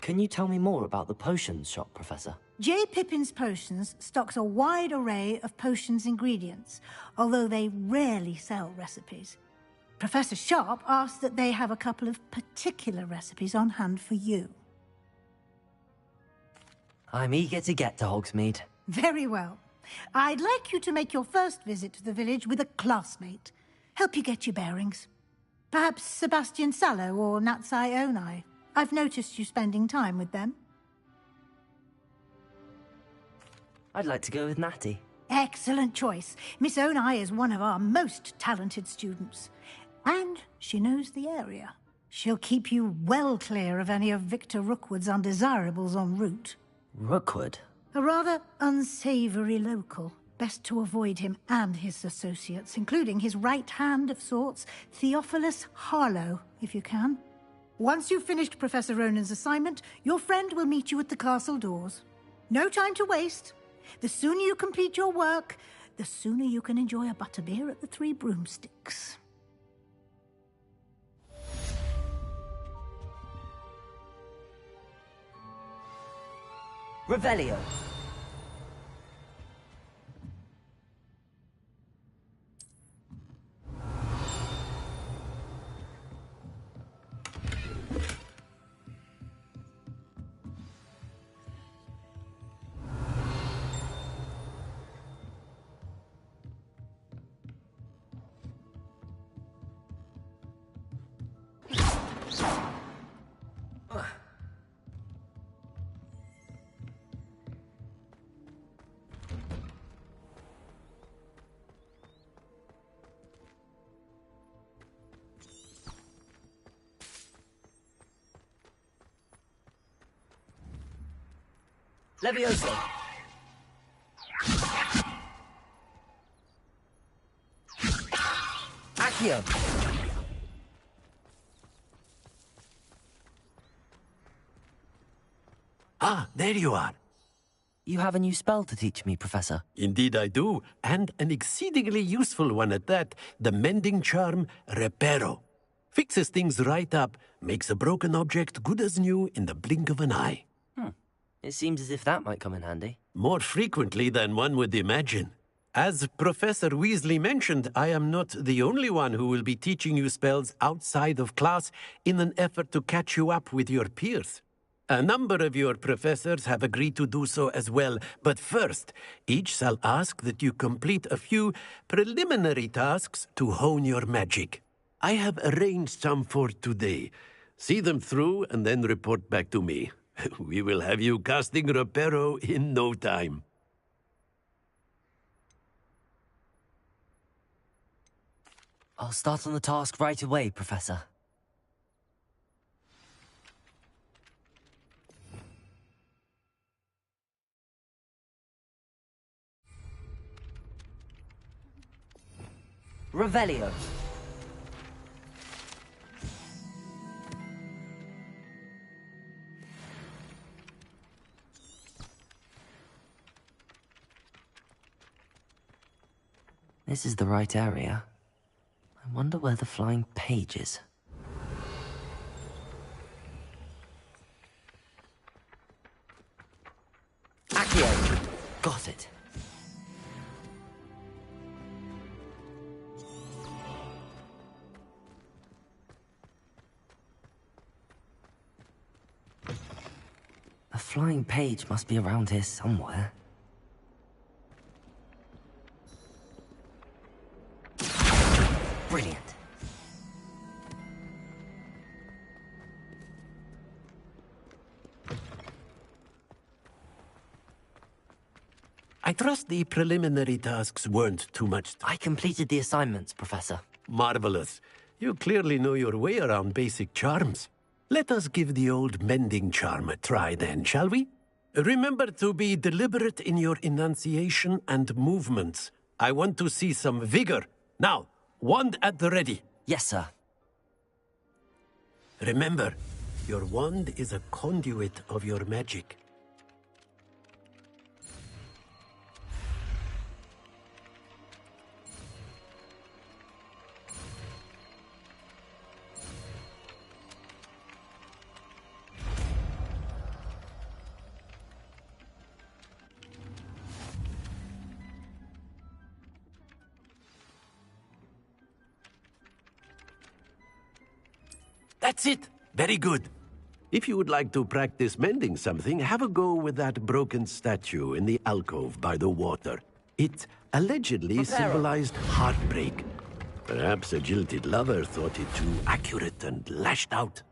Can you tell me more about the potions shop, Professor? J. Pippin's Potions stocks a wide array of potions ingredients, although they rarely sell recipes. Professor Sharp asked that they have a couple of particular recipes on hand for you. I'm eager to get to Hogsmeade. Very well. I'd like you to make your first visit to the village with a classmate. Help you get your bearings. Perhaps Sebastian Sallow or Natsai Onai. I've noticed you spending time with them. I'd like to go with Natty. Excellent choice. Miss Onai is one of our most talented students. And she knows the area. She'll keep you well clear of any of Victor Rookwood's undesirables en route. Rookwood? A rather unsavory local. Best to avoid him and his associates, including his right hand of sorts, Theophilus Harlow, if you can. Once you've finished Professor Ronan's assignment, your friend will meet you at the castle doors. No time to waste. The sooner you complete your work, the sooner you can enjoy a butterbeer at the Three Broomsticks. Revelio. Levioso. Accio. Ah, there you are. You have a new spell to teach me, Professor. Indeed I do, and an exceedingly useful one at that. The mending charm, Reparo. Fixes things right up, makes a broken object good as new in the blink of an eye. It seems as if that might come in handy. More frequently than one would imagine. As Professor Weasley mentioned, I am not the only one who will be teaching you spells outside of class in an effort to catch you up with your peers. A number of your professors have agreed to do so as well, but first, each shall ask that you complete a few preliminary tasks to hone your magic. I have arranged some for today. See them through and then report back to me. We will have you casting Reparo in no time. I'll start on the task right away, Professor. Revelio. This is the right area. I wonder where the flying page is. Accio! Got it. A flying page must be around here somewhere. Brilliant. I trust the preliminary tasks weren't too much. I completed the assignments, Professor. Marvelous. You clearly know your way around basic charms. Let us give the old mending charm a try then, shall we? Remember to be deliberate in your enunciation and movements. I want to see some vigor. Now, wand at the ready. Yes, sir. Remember, your wand is a conduit of your magic. That's it! Very good. If you would like to practice mending something, have a go with that broken statue in the alcove by the water. It allegedly symbolized heartbreak. Perhaps a jilted lover thought it too accurate and lashed out.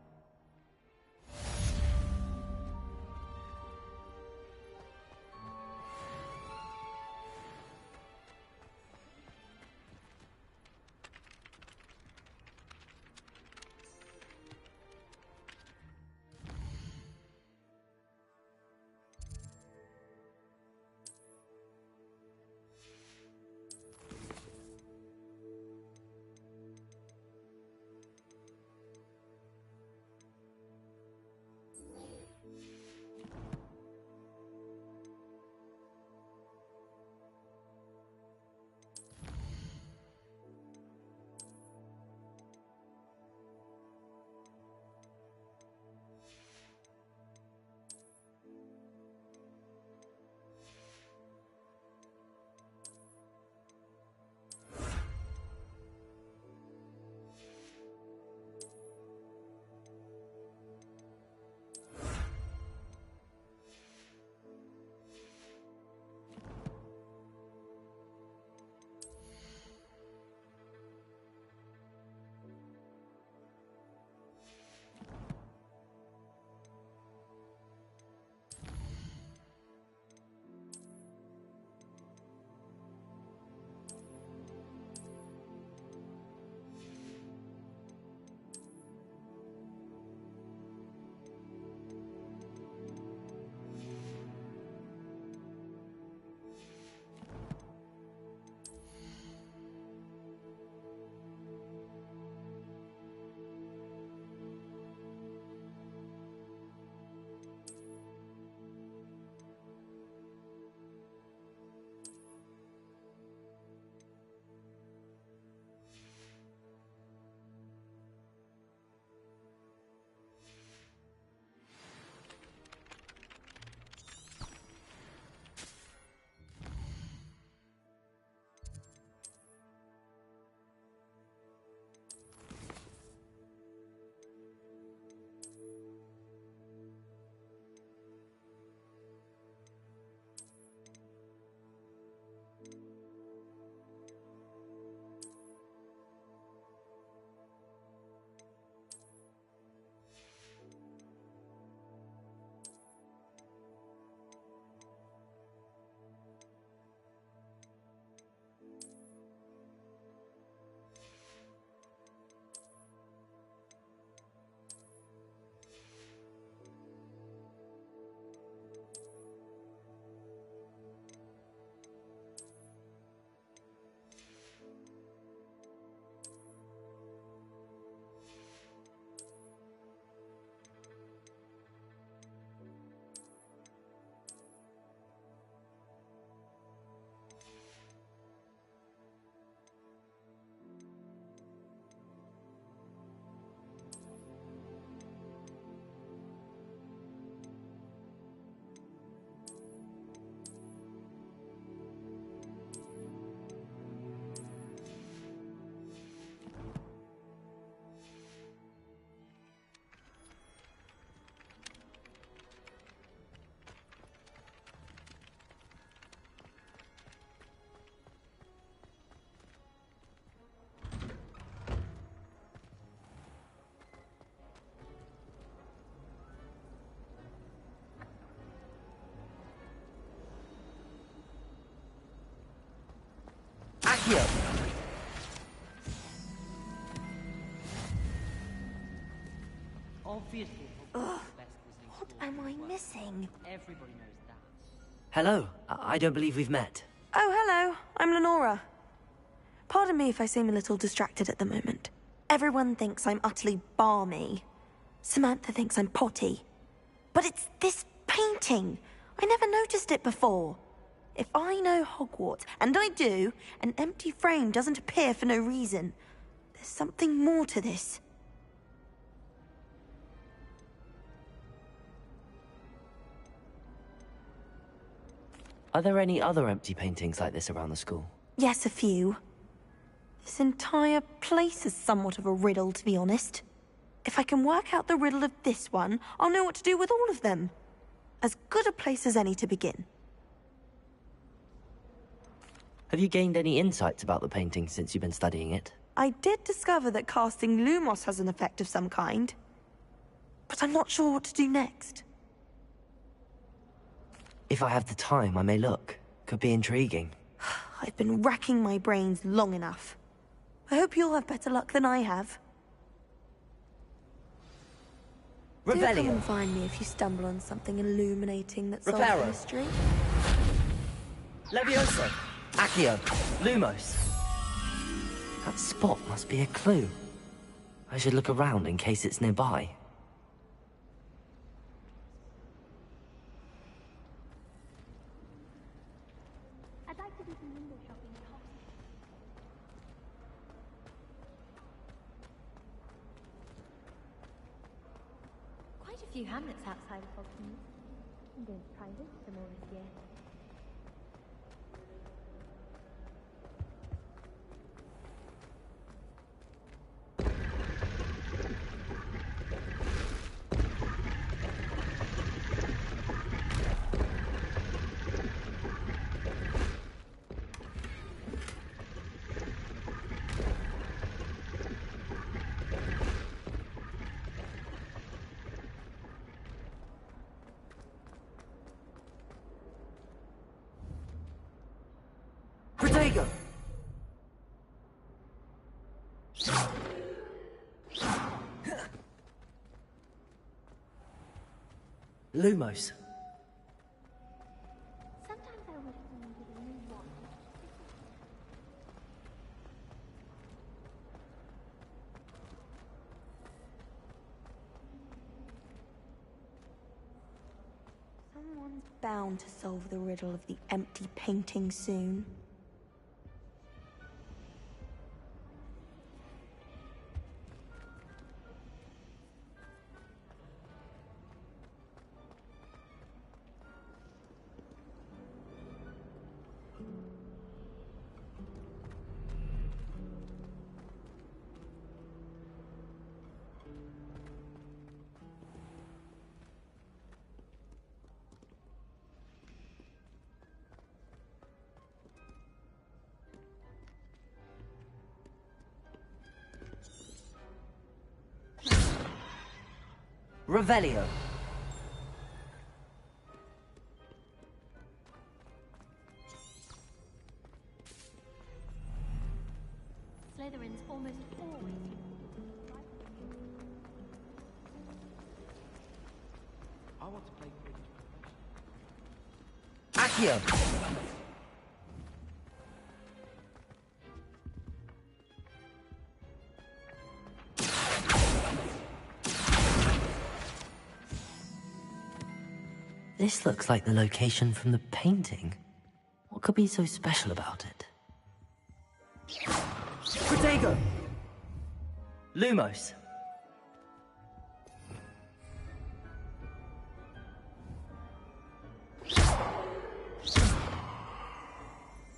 Accio! Obviously, Ugh, what am I missing? everybody knows that. Hello. I don't believe we've met. Oh, hello. I'm Lenora. Pardon me if I seem a little distracted at the moment. Everyone thinks I'm utterly balmy. Samantha thinks I'm potty. But it's this painting. I never noticed it before. If I know Hogwarts, and I do, an empty frame doesn't appear for no reason. There's something more to this. Are there any other empty paintings like this around the school? Yes, a few. This entire place is somewhat of a riddle, to be honest. If I can work out the riddle of this one, I'll know what to do with all of them. As good a place as any to begin. Have you gained any insights about the painting since you've been studying it? I did discover that casting Lumos has an effect of some kind. But I'm not sure what to do next. If I have the time, I may look. Could be intriguing. I've been racking my brains long enough. I hope you'll have better luck than I have. Do come and find me if you stumble on something illuminating that solves the mystery. Levioso! Accio! Lumos! That spot must be a clue. I should look around in case it's nearby. I'd like to do some window shopping at Hogwarts. Quite a few hamlets outside of Hogwarts. I'm going to try and visit them all this year. Protego! Lumos. Sometimes I wish someone could only watch. Someone's bound to solve the riddle of the empty painting soon. Revelio. Slytherin's almost always. I want to play Accio. This looks like the location from the painting. What could be so special about it? Protego! Lumos.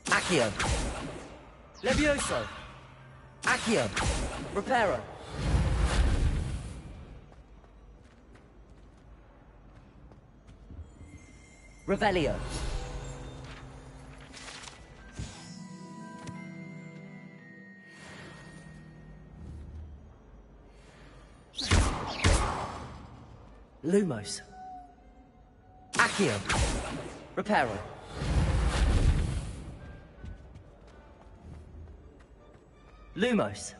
Accio. Levioso. Accio. Reparo. Revelio. Lumos. Accio. Reparo. Lumos.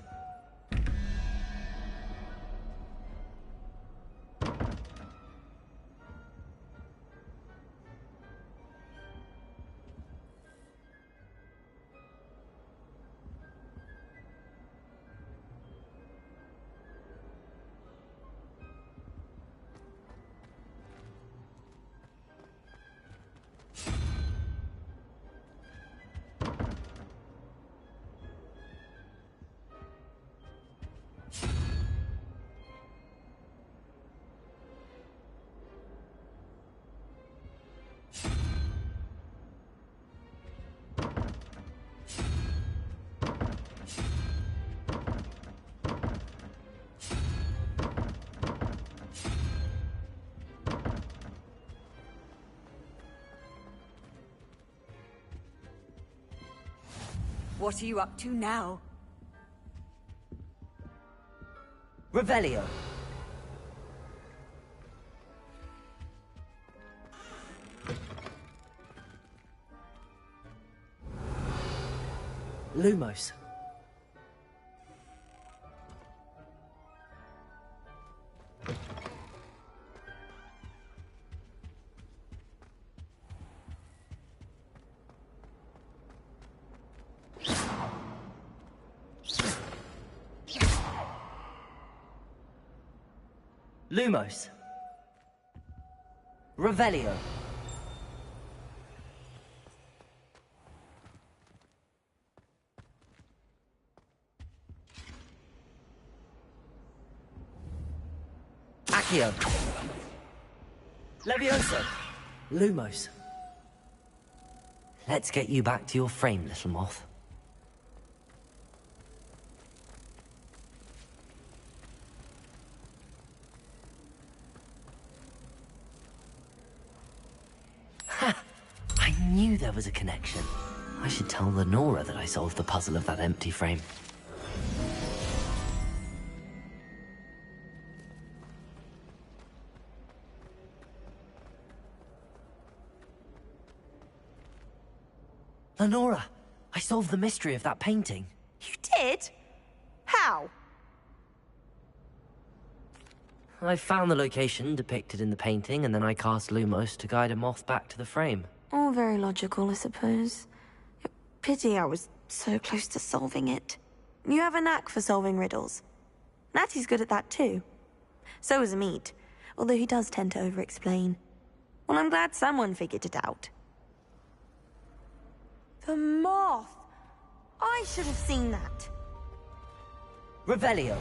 What are you up to now? Revelio. Lumos. Lumos. Revelio. Accio. Levioso. Lumos. Let's get you back to your frame, little moth. Ha! I knew there was a connection. I should tell Lenora that I solved the puzzle of that empty frame. Lenora, I solved the mystery of that painting. You did? How? I found the location depicted in the painting, and then I cast Lumos to guide a moth back to the frame. All very logical, I suppose. Pity I was so close to solving it. You have a knack for solving riddles. Natty's good at that too. So is Meat, although he does tend to over-explain. Well, I'm glad someone figured it out. The moth! I should have seen that. Revelio.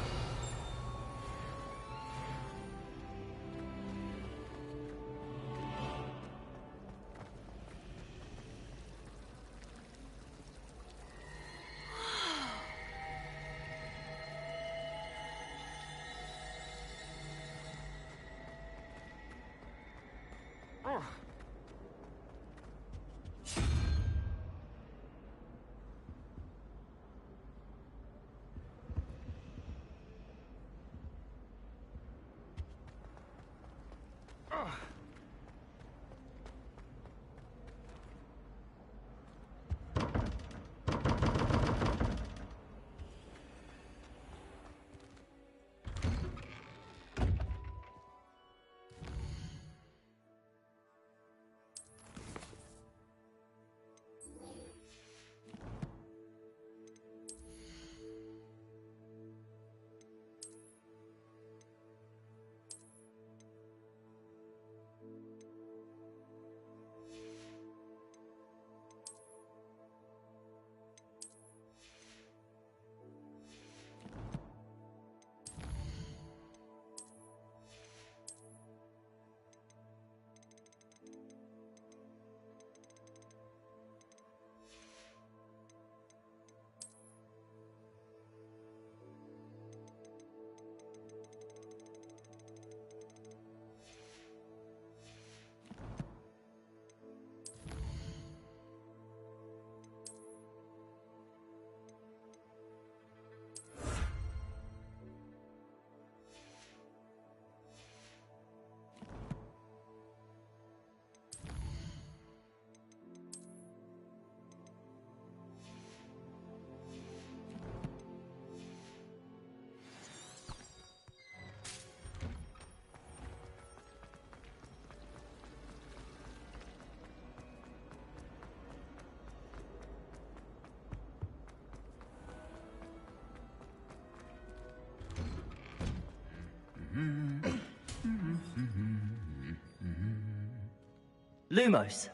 Lumos.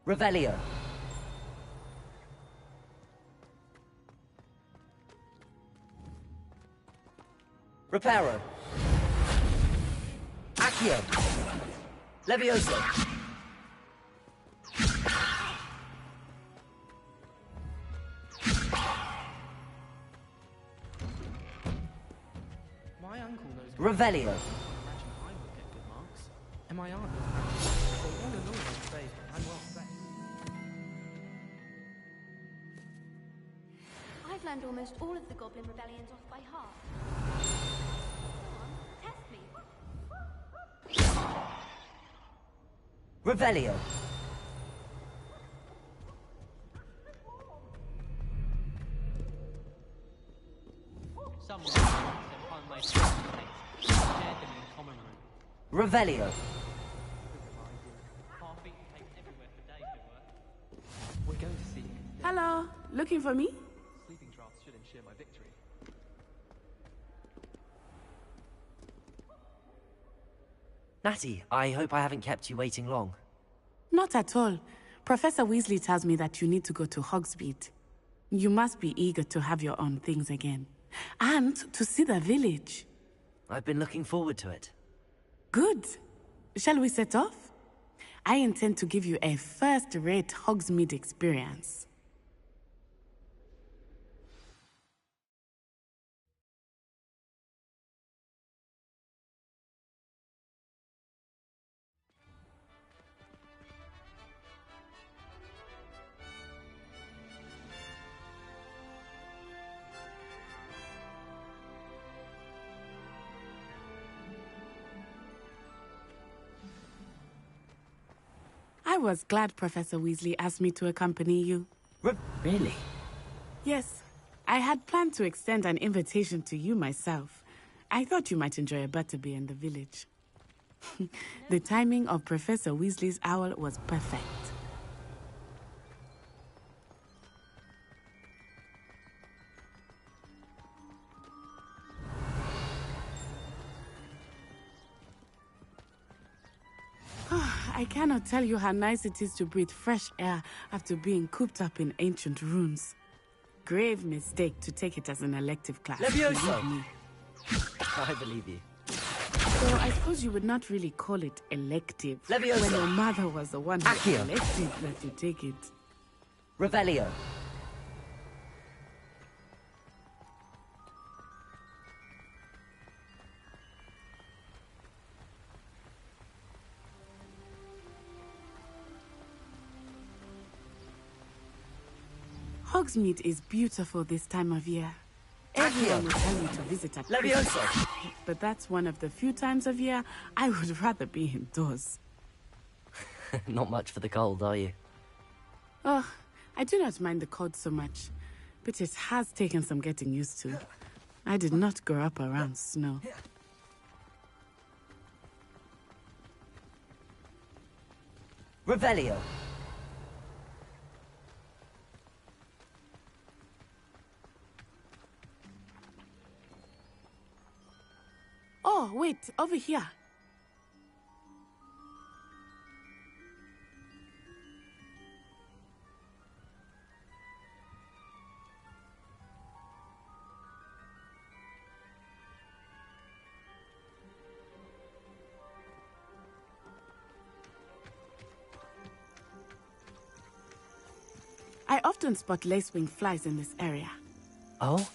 Revelio. Reparo. Accio. Levioso. My uncle knows. Revelio. Imagine I would get good marks. And my aunt knows. So all in all, I'd say I'm well set. I've learned almost all of the Goblin Rebellions off by heart. Go on, test me. Revelio. Someone upon my shared them in common room. Revelio. Half-eaten cakes everywhere for days at work. We're going to see. Hello, looking for me? Sleeping drafts should ensure my victory. Natty, I hope I haven't kept you waiting long. Not at all. Professor Weasley tells me that you need to go to Hogsmeade. You must be eager to have your own things again. And to see the village. I've been looking forward to it. Good. Shall we set off? I intend to give you a first-rate Hogsmeade experience. I was glad Professor Weasley asked me to accompany you. Really? Yes. I had planned to extend an invitation to you myself. I thought you might enjoy a butterbeer in the village. The timing of Professor Weasley's owl was perfect. I cannot tell you how nice it is to breathe fresh air after being cooped up in ancient ruins. Grave mistake to take it as an elective class. Levioso! Believe me. I believe you. So I suppose you would not really call it elective Levioso! when your mother was the one who Accio! elected that you take it. Revelio. Hogsmeade is beautiful this time of year. Everyone will tell you to visit at Levioso! Christmas, but that's one of the few times of year I would rather be indoors. Not much for the cold, are you? Oh, I do not mind the cold so much, but it has taken some getting used to. I did not grow up around snow. Revelio. Oh, wait, over here. I often spot lacewing flies in this area. Oh?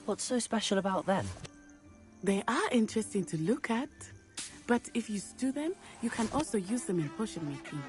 What's so special about them? They are interesting to look at, but if you stew them, you can also use them in potion making.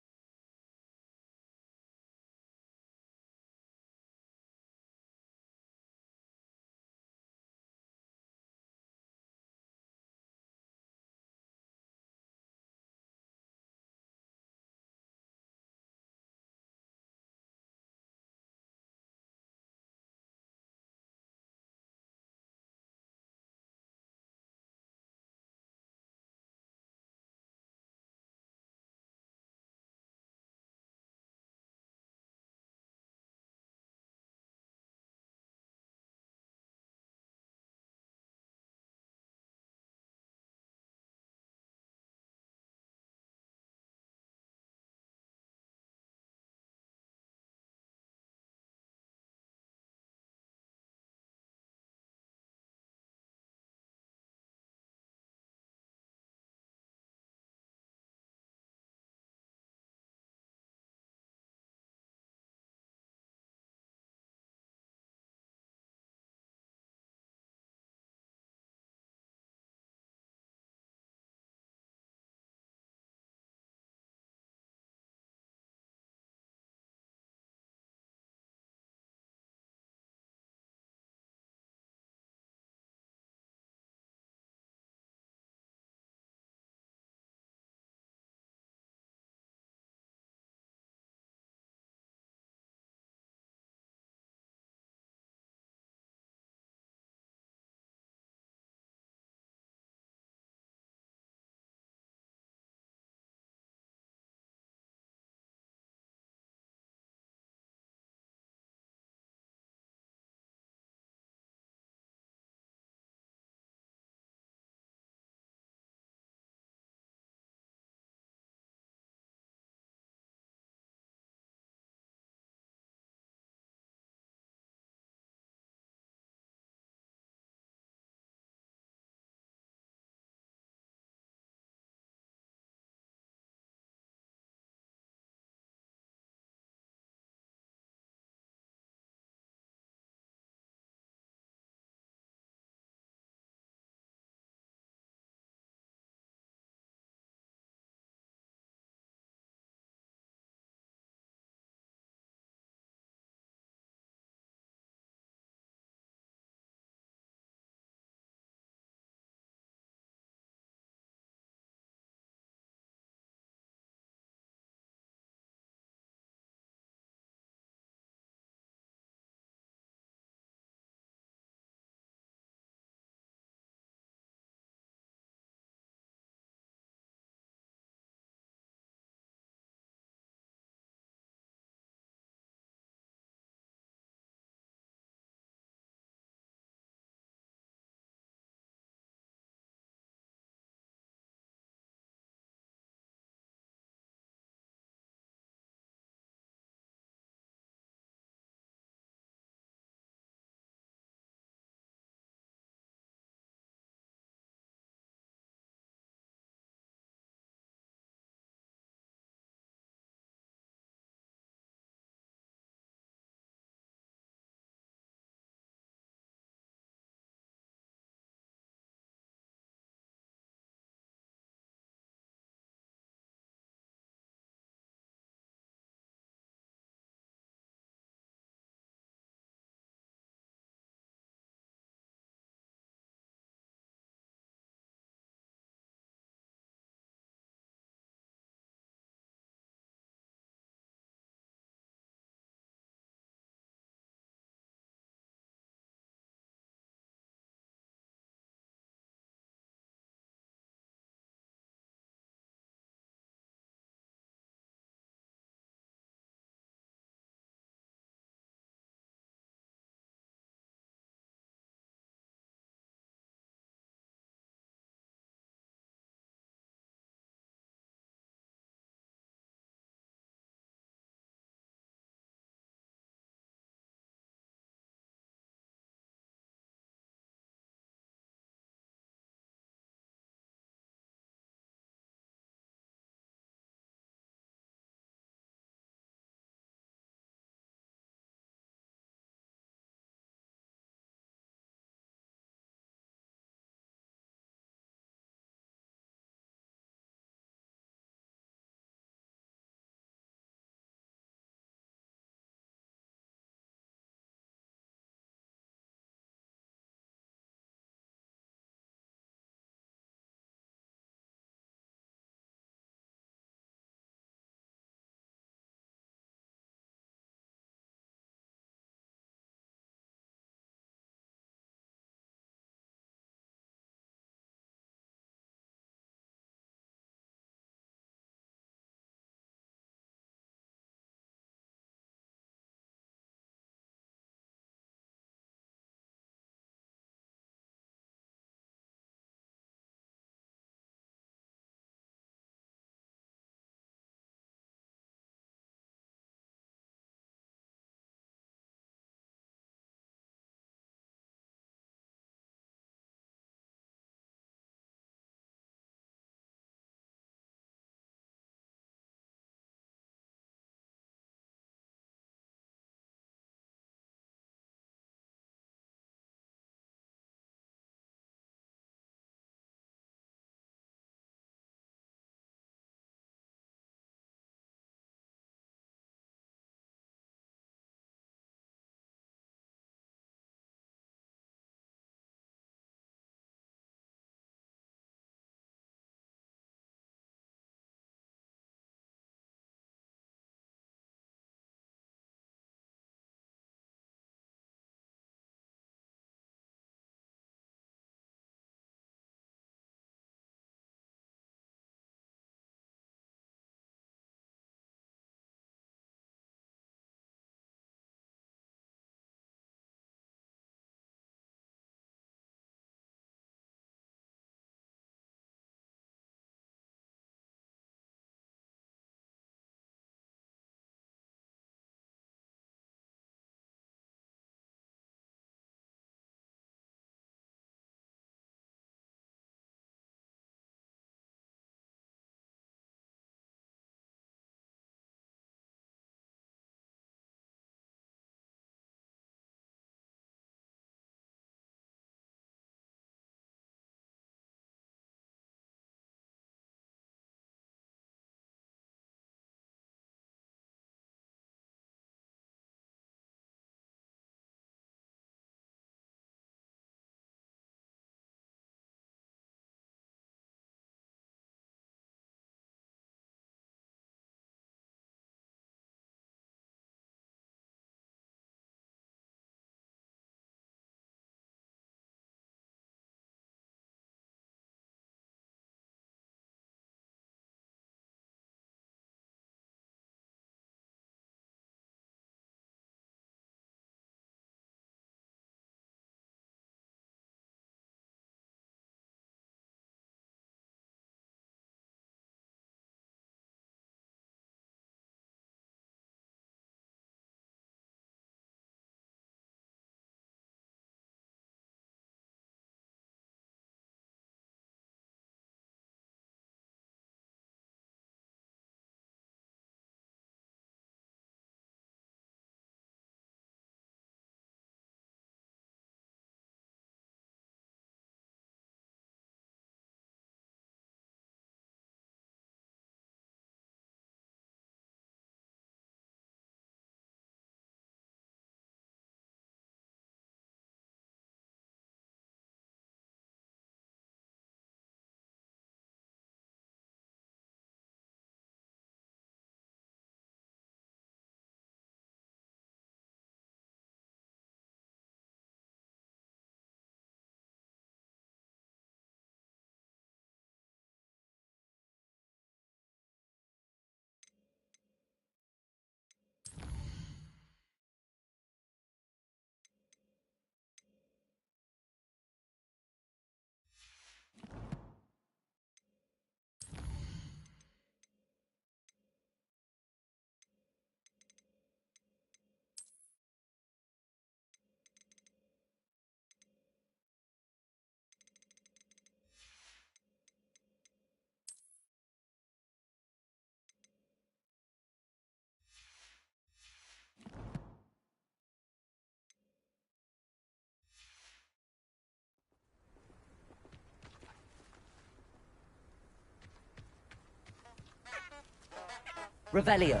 Revelio.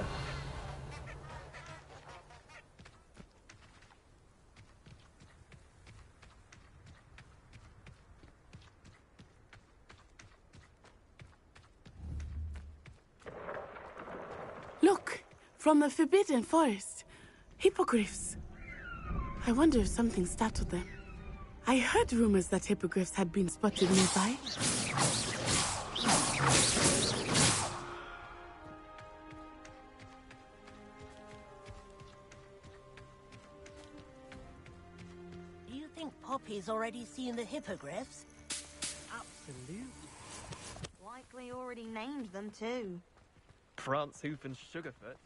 Look, from the Forbidden Forest. Hippogriffs. I wonder if something startled them. I heard rumors that hippogriffs had been spotted nearby. Do you think Poppy's already seen the hippogriffs? Absolutely. Likely already named them too. Prance, Hoof, and Sugarfoot.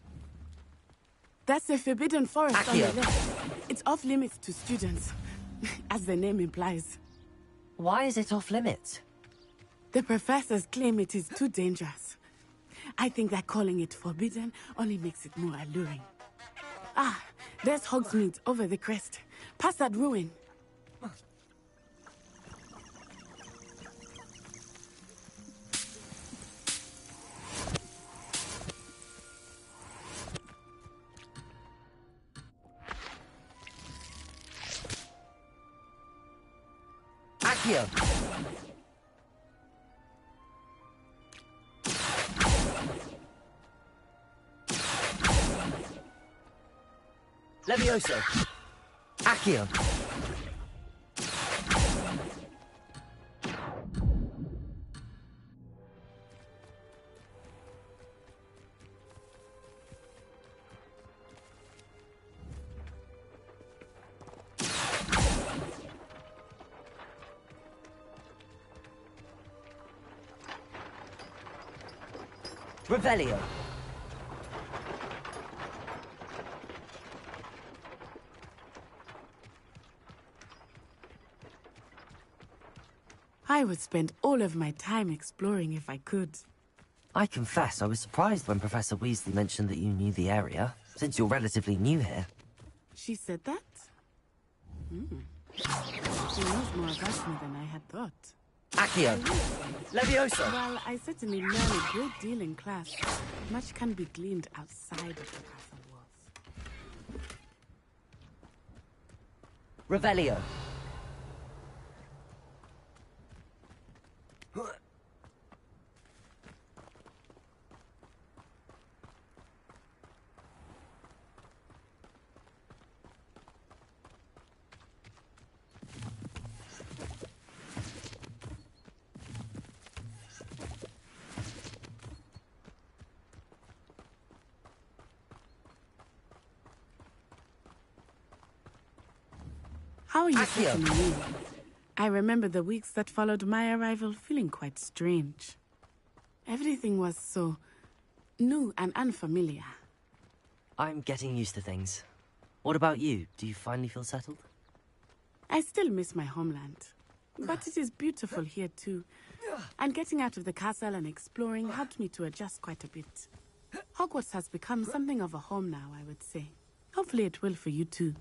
That's the Forbidden Forest on the Accio. left. It's off limits to students, as the name implies. Why is it off limits? The professors claim it is too dangerous. I think that calling it forbidden only makes it more alluring. Ah, there's Hogsmeade over the crest. Past that ruin. Accio. Levioso. Accio. Revelio. I would spend all of my time exploring if I could. I confess I was surprised when Professor Weasley mentioned that you knew the area, since you're relatively new here. She said that? She knows more about me than I had thought. Accio. Levioso. Well, I certainly learned a great deal in class. Much can be gleaned outside of the castle walls. Revelio. How are you Accio. fitting me in? I remember the weeks that followed my arrival feeling quite strange. Everything was so new and unfamiliar. I'm getting used to things. What about you? Do you finally feel settled? I still miss my homeland. But it is beautiful here too. And getting out of the castle and exploring helped me to adjust quite a bit. Hogwarts has become something of a home now, I would say. Hopefully it will for you too.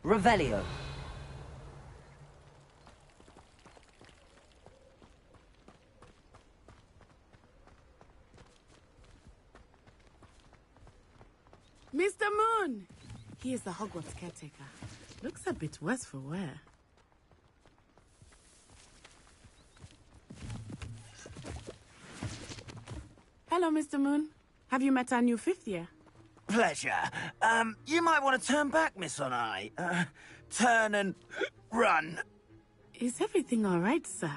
Revelio. Mr. Moon! He is the Hogwarts caretaker. Looks a bit worse for wear. Hello, Mr. Moon. Have you met our new fifth year? Pleasure. You might want to turn back, Miss Onai. Turn and run. Is everything all right, sir?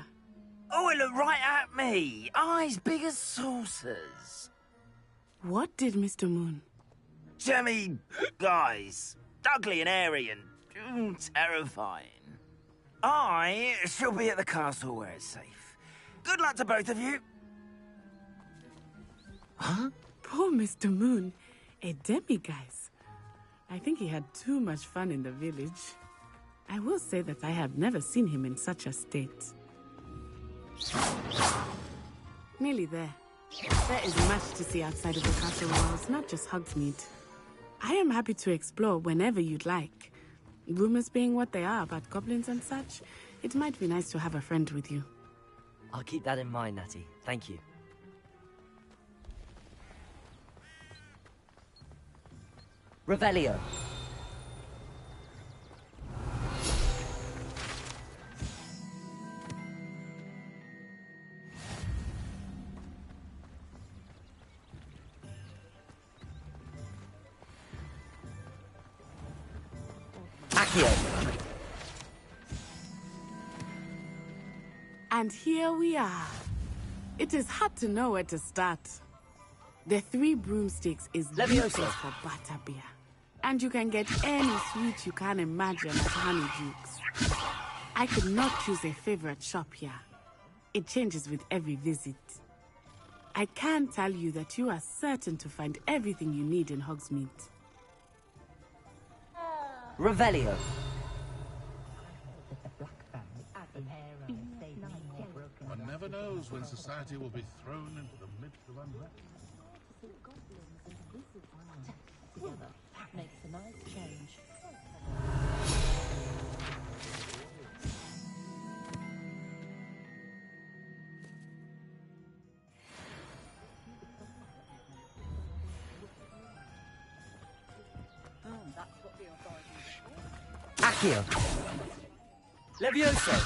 Oh, it looked right at me. Eyes big as saucers. What did Mr. Moon? Jemmy guys. Ugly and airy and terrifying. I shall be at the castle where it's safe. Good luck to both of you. Huh? Poor Mr. Moon. A demiguise. I think he had too much fun in the village. I will say that I have never seen him in such a state. Nearly there. There is much to see outside of the castle walls, not just Hogsmeade. I am happy to explore whenever you'd like. Rumors being what they are about goblins and such, it might be nice to have a friend with you. I'll keep that in mind, Natty. Thank you. Revelio. And here we are. It is hard to know where to start. The 3 broomsticks is the place for butterbeer. And you can get any sweet you can imagine at Honeydukes. I could not choose a favorite shop here. It changes with every visit. I can tell you that you are certain to find everything you need in Hogsmeade. Revelio. One never knows when society will be thrown into the midst of unrest. Together, that makes a nice change. That's what the authorities Accio. Levioso.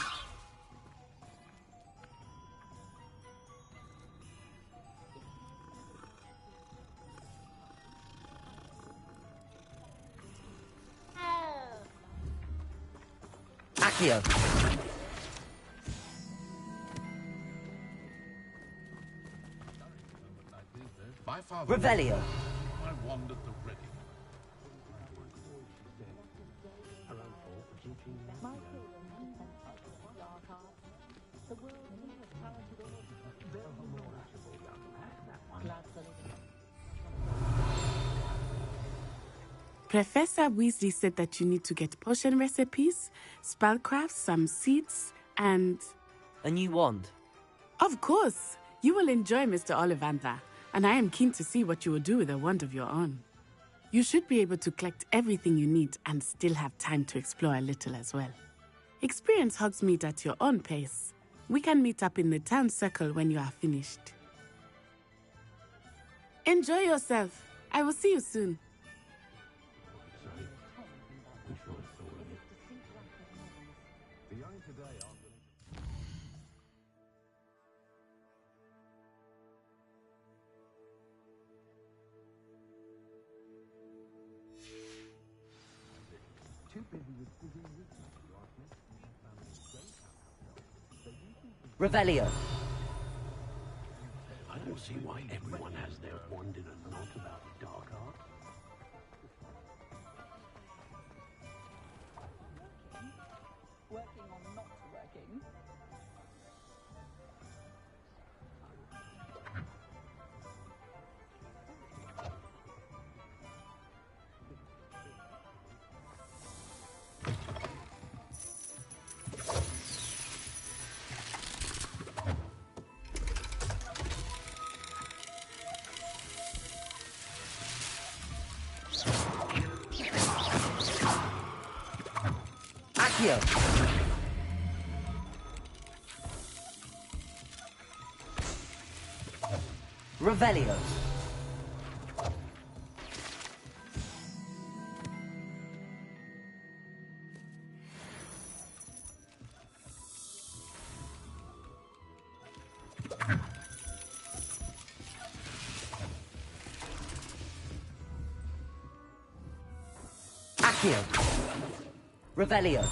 Accio. My father Revelio. I wandered the ready. Professor Weasley said that you need to get potion recipes, spellcrafts, some seeds, and... a new wand. Of course! You will enjoy Mr. Ollivander, and I am keen to see what you will do with a wand of your own. You should be able to collect everything you need and still have time to explore a little as well. Experience Hogsmeade at your own pace. We can meet up in the town circle when you are finished. Enjoy yourself. I will see you soon. Revelio. I don't see why everyone has their wand in a knot about the dark arts. working on not working. Accio. Revelio. Accio. Revelio.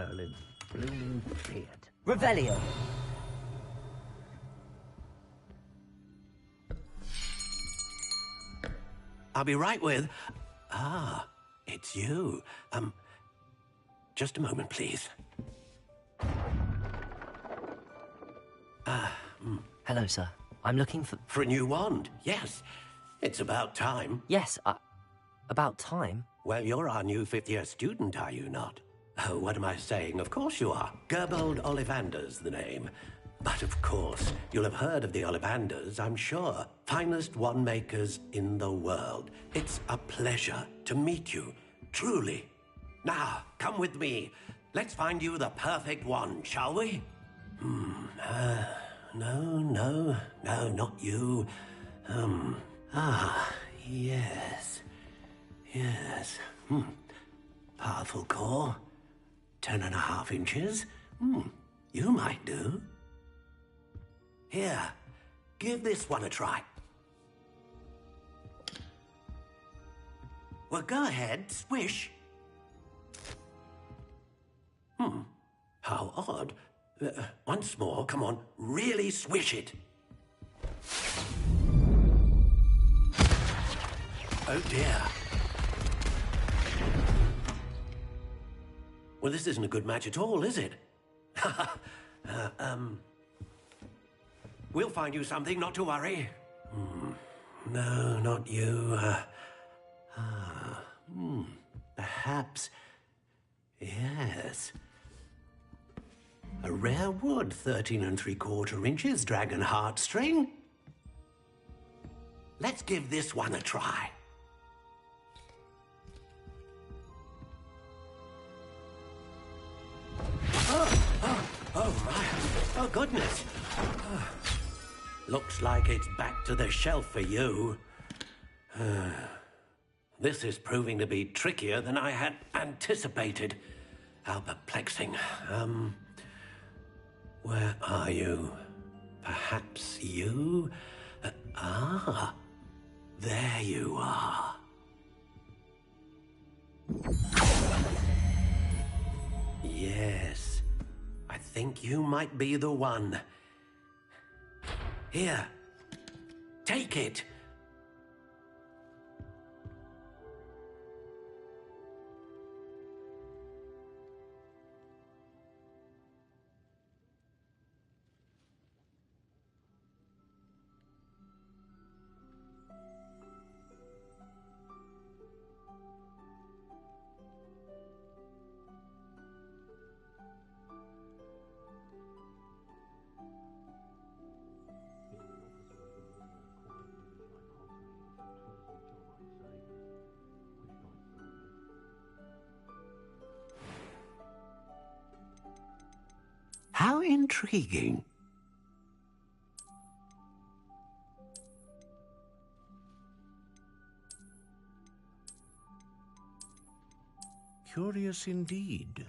Merlin's blooming beard. Revelio. I'll be right with... Ah, it's you. Just a moment, please. Hello, sir. I'm looking for... For a new wand, yes. It's about time. Yes, about time? Well, you're our new fifth-year student, are you not? Oh, what am I saying? Of course you are. Gerbold Ollivander's the name. But of course, you'll have heard of the Ollivanders, I'm sure. Finest wand makers in the world. It's a pleasure to meet you, truly. Now, come with me. Let's find you the perfect wand, shall we? No, not you. Yes. Powerful core. 10.5 inches. You might do. Here, give this one a try. Well, go ahead, swish. How odd. Once more, come on, really swish it. Oh dear. Well, this isn't a good match at all, is it? We'll find you something, not to worry. No, not you. Perhaps... Yes. A rare wood, 13 3/4 inches, dragon heartstring. Let's give this one a try. Oh my, oh goodness. Looks like it's back to the shelf for you. This is proving to be trickier than I had anticipated. How perplexing. Where are you? Perhaps you? There you are. Yes, I think you might be the one. Here, take it. How intriguing. Curious indeed.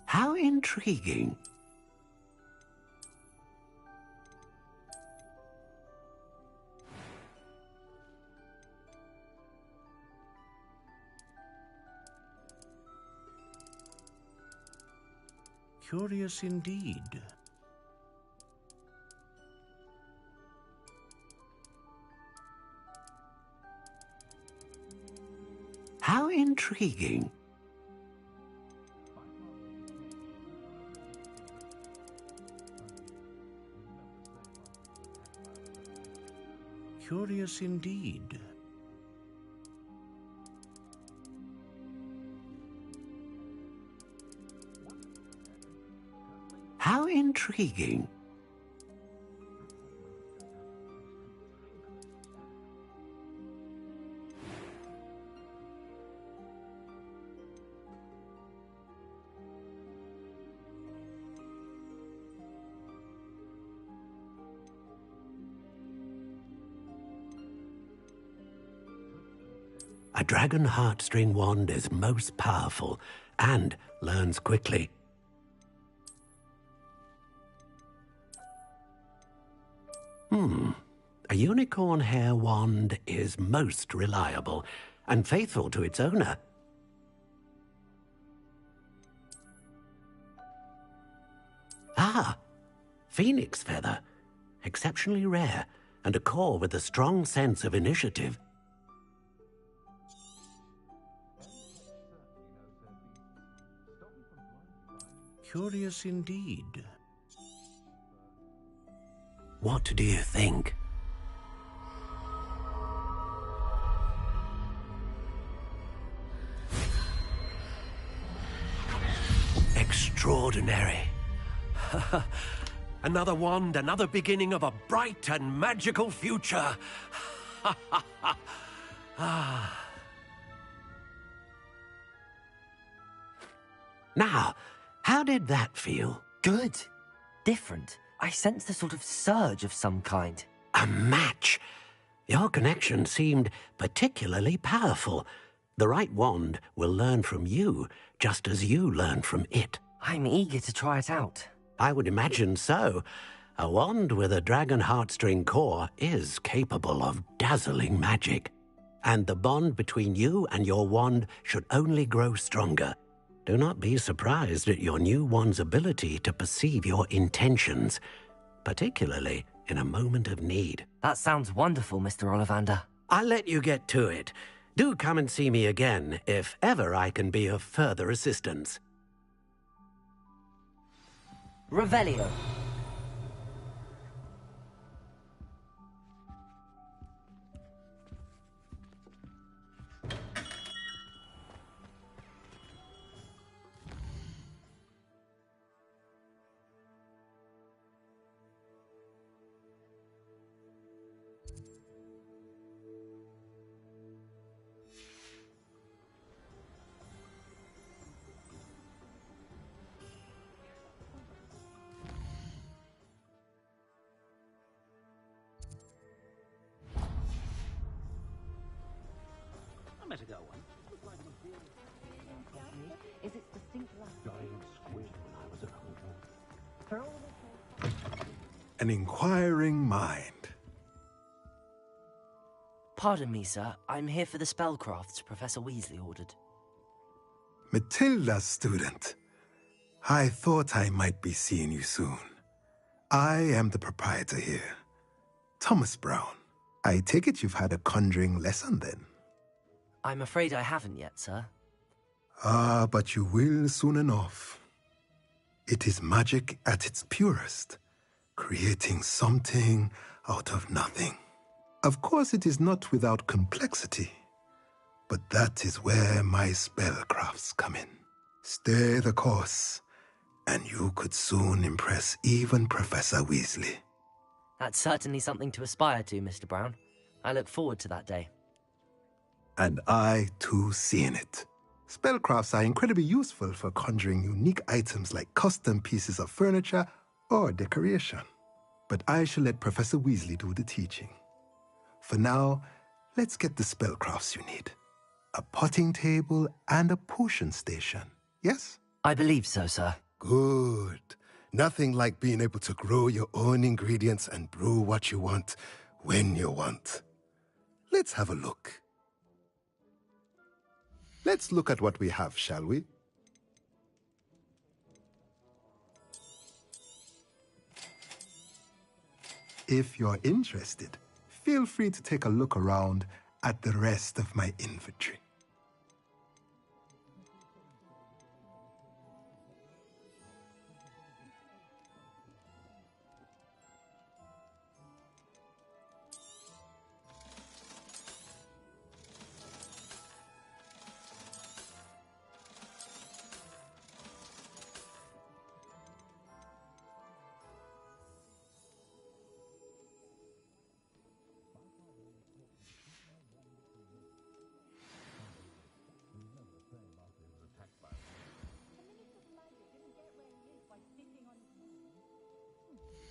How intriguing. Curious indeed. How intriguing. Curious indeed. How intriguing. A dragon heartstring wand is most powerful and learns quickly. A unicorn hair wand is most reliable and faithful to its owner. Ah, phoenix feather. Exceptionally rare, and a core with a strong sense of initiative. Curious indeed. What do you think? Extraordinary. Another wand, another beginning of a bright and magical future. Now, how did that feel? Good. Different. I sensed a sort of surge of some kind. A match. Your connection seemed particularly powerful. The right wand will learn from you, just as you learn from it. I'm eager to try it out. I would imagine so. A wand with a dragon heartstring core is capable of dazzling magic. And the bond between you and your wand should only grow stronger. Do not be surprised at your new wand's ability to perceive your intentions, particularly in a moment of need. That sounds wonderful, Mr. Ollivander. I'll let you get to it. Do come and see me again if ever I can be of further assistance. Revelio. I better go one. Is it distinct Giant squid when I was at Hogwarts. An inquiring mind. Pardon me, sir. I'm here for the spellcrafts Professor Weasley ordered. Matilda's student. I thought I might be seeing you soon. I am the proprietor here, Thomas Brown. I take it you've had a conjuring lesson then? I'm afraid I haven't yet, sir. Ah, but you will soon enough. It is magic at its purest, creating something out of nothing. Of course, it is not without complexity, but that is where my spellcrafts come in. Stay the course, and you could soon impress even Professor Weasley. That's certainly something to aspire to, Mr. Brown. I look forward to that day. And I, too, seeing it. Spellcrafts are incredibly useful for conjuring unique items like custom pieces of furniture or decoration. But I shall let Professor Weasley do the teaching. For now, let's get the spellcrafts you need. A potting table and a potion station, yes? I believe so, sir. Good. Nothing like being able to grow your own ingredients and brew what you want, when you want. Let's have a look. Let's look at what we have, shall we? If you're interested, feel free to take a look around at the rest of my inventory.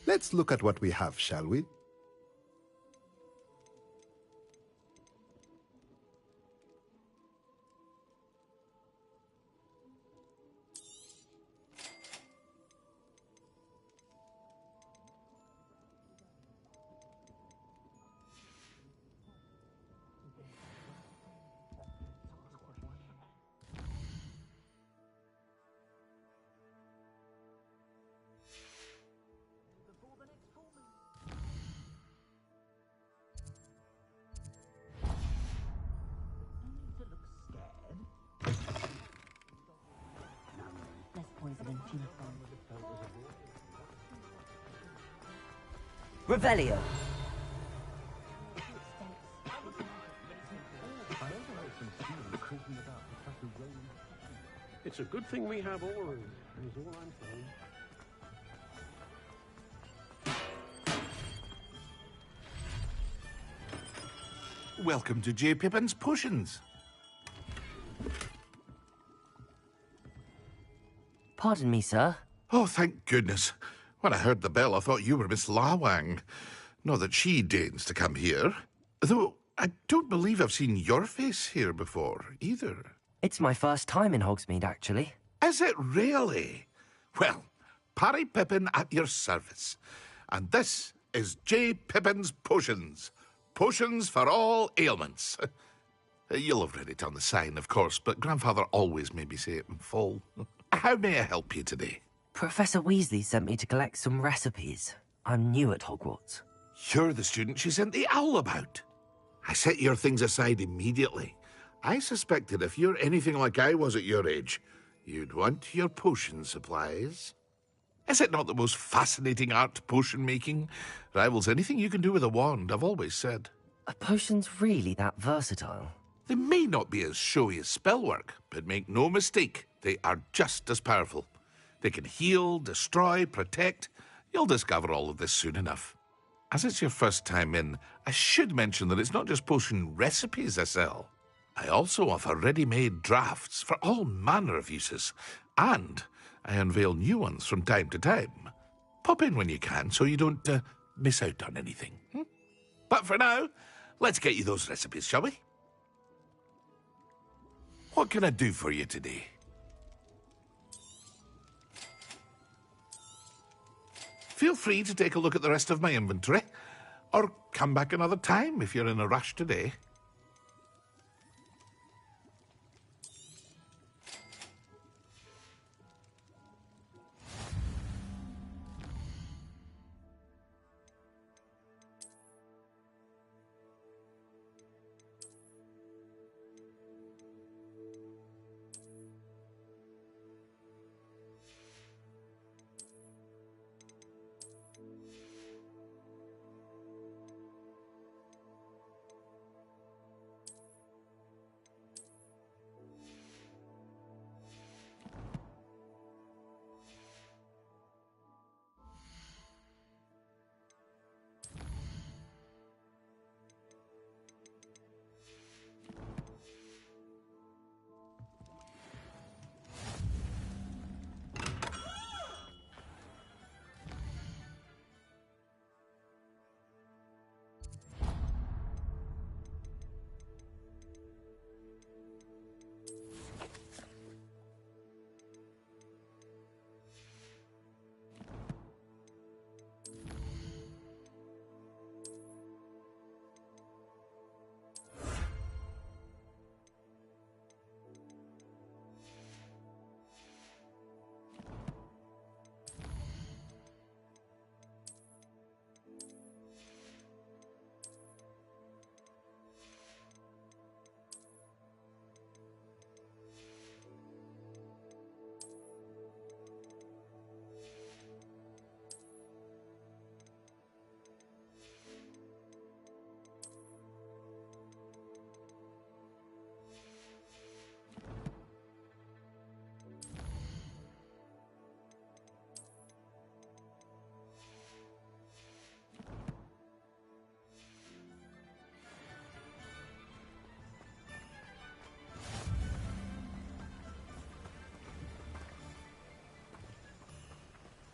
Let's look at what we have, shall we? Revelio. It's a good thing we have Aurors, is all I'm saying. Welcome to J. Pippin's Potions. Pardon me, sir. Oh, thank goodness. When I heard the bell, I thought you were Miss Lawang. Not that she deigns to come here. Though I don't believe I've seen your face here before, either. It's my first time in Hogsmeade, actually. Is it really? Well, Parry Pippin at your service. And this is J. Pippin's Potions. Potions for all ailments. You'll have read it on the sign, of course, but Grandfather always made me say it in full. How may I help you today? Professor Weasley sent me to collect some recipes. I'm new at Hogwarts. You're the student she sent the owl about. I set your things aside immediately. I suspected if you're anything like I was at your age, you'd want your potion supplies. Is it not the most fascinating art, potion making? Rivals anything you can do with a wand, I've always said. Are potions really that versatile? They may not be as showy as spellwork, but make no mistake, they are just as powerful. They can heal, destroy, protect. You'll discover all of this soon enough. As it's your first time in, I should mention that it's not just potion recipes I sell. I also offer ready-made drafts for all manner of uses, and I unveil new ones from time to time. Pop in when you can so you don't miss out on anything. But for now, let's get you those recipes, shall we? What can I do for you today? Feel free to take a look at the rest of my inventory, or come back another time if you're in a rush today.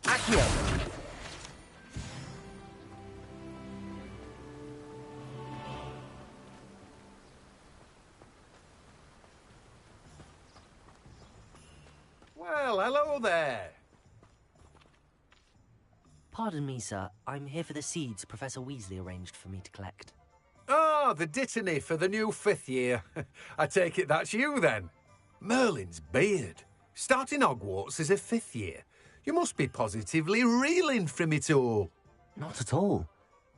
Accio! Well, hello there. Pardon me, sir. I'm here for the seeds Professor Weasley arranged for me to collect. Oh, the dittany for the new 5th year. I take it that's you, then. Merlin's beard. Starting Hogwarts as a 5th year. You must be positively reeling from it all. Not at all.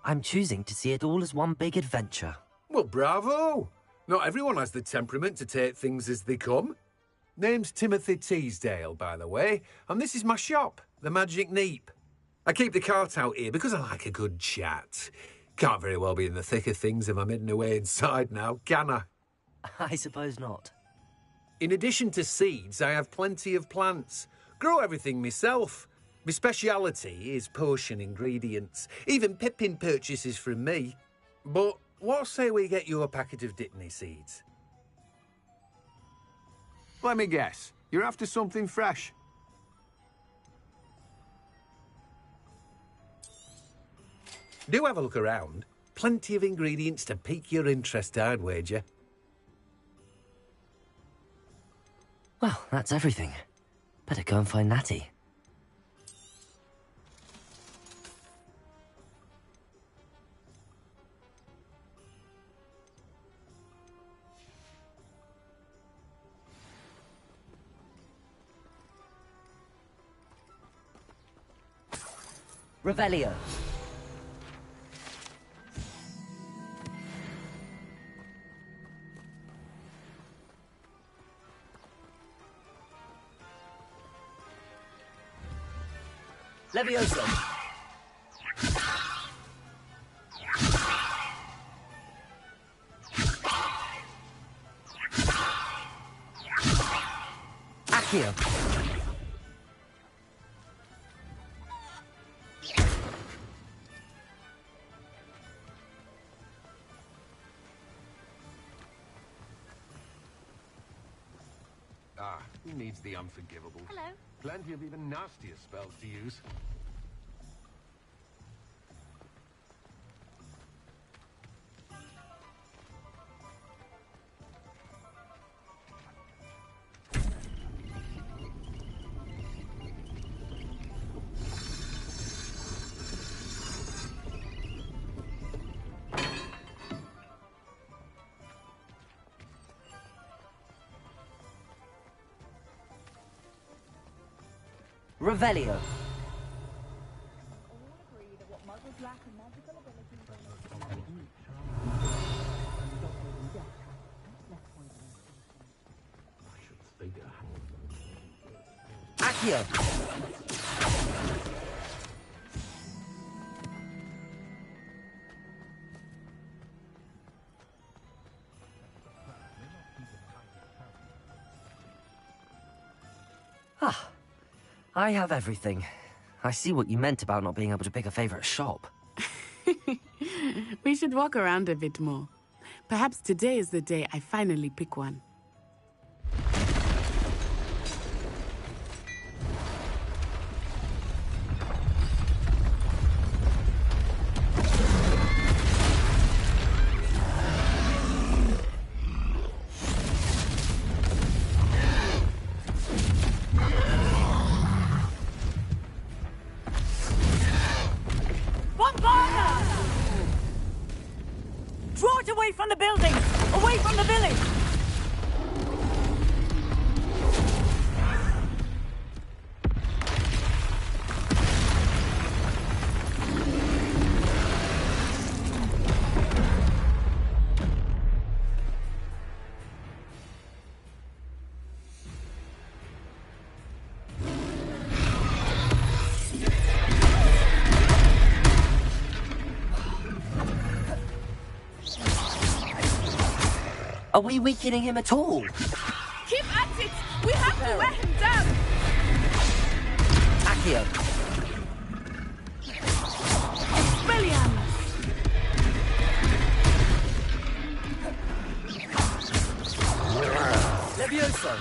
I'm choosing to see it all as one big adventure. Well, bravo. Not everyone has the temperament to take things as they come. Name's Timothy Teasdale, by the way, and this is my shop, the Magic Neep. I keep the cart out here because I like a good chat. Can't very well be in the thick of things if I'm hidden away inside now, can I? I suppose not. In addition to seeds, I have plenty of plants. Grow everything myself. My speciality is potion ingredients. Even Pippin purchases from me. But what say we get you a packet of Dittany seeds? Let me guess. You're after something fresh. Do have a look around. Plenty of ingredients to pique your interest, I'd wager. Well, that's everything. Better go and find Natty. Revelio. Levioso. Accio. Ah, who needs the unforgivable? Hello. Plenty of even nastier spells to use. Revelio. Accio. Ah. I have everything. I see what you meant about not being able to pick a favorite shop. We should walk around a bit more. Perhaps today is the day I finally pick one. Draw it away from the buildings! Away from the village! Are we weakening him at all? Keep at it! We have to wear him down! Accio. William! Levioso.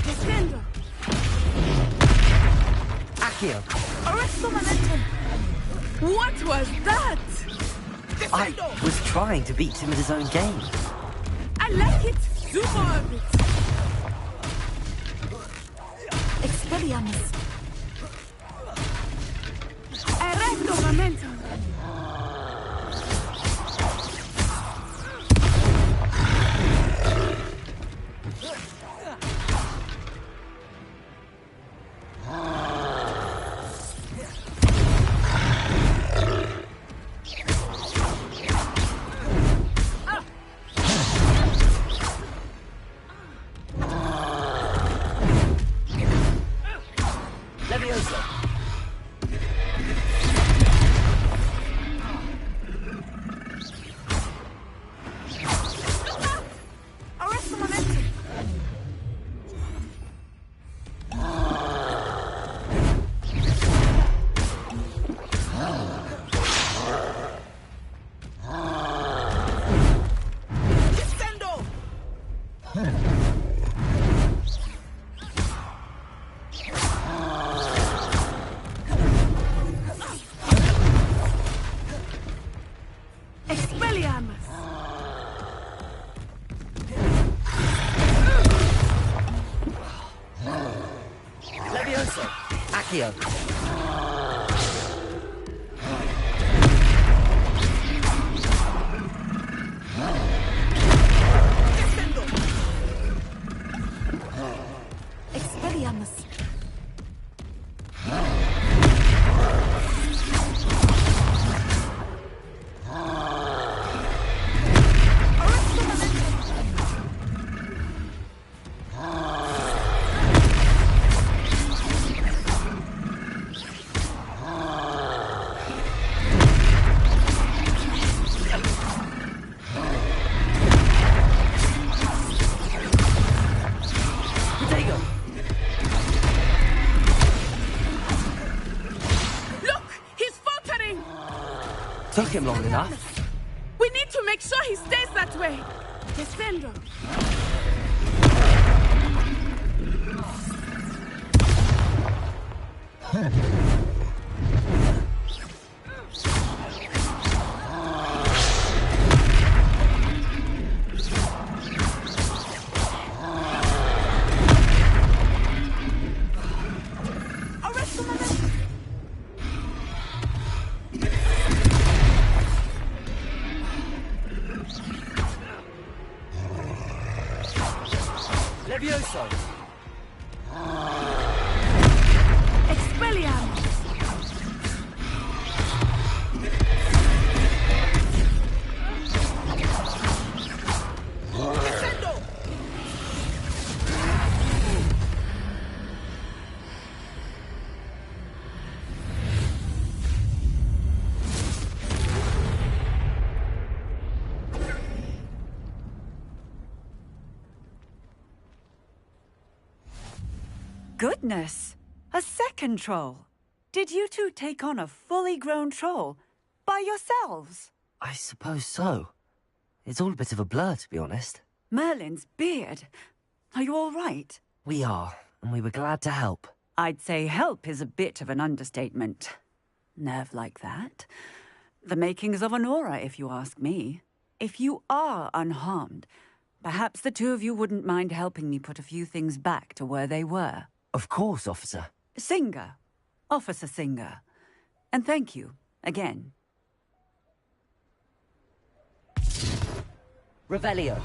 Descendo! Accio. Arresto momentum! What was that? I was trying to beat him at his own game. I like it! Do more of it! Expelliarmus! Arresto momentum! Expelliarmus! Levioso! Accio! Expelliarmus! Took him long enough. We need to make sure he stays that way. Descendo. Levioso! Expelliarmus! Goodness! A second troll! Did you two take on a fully grown troll by yourselves? I suppose so. It's all a bit of a blur, to be honest. Merlin's beard. Are you all right? We are, and we were glad to help. I'd say help is a bit of an understatement. Nerve like that. The makings of an aura, if you ask me. If you are unharmed, perhaps the two of you wouldn't mind helping me put a few things back to where they were. Of course, officer. Singer. Officer Singer. And thank you, again. Revelio.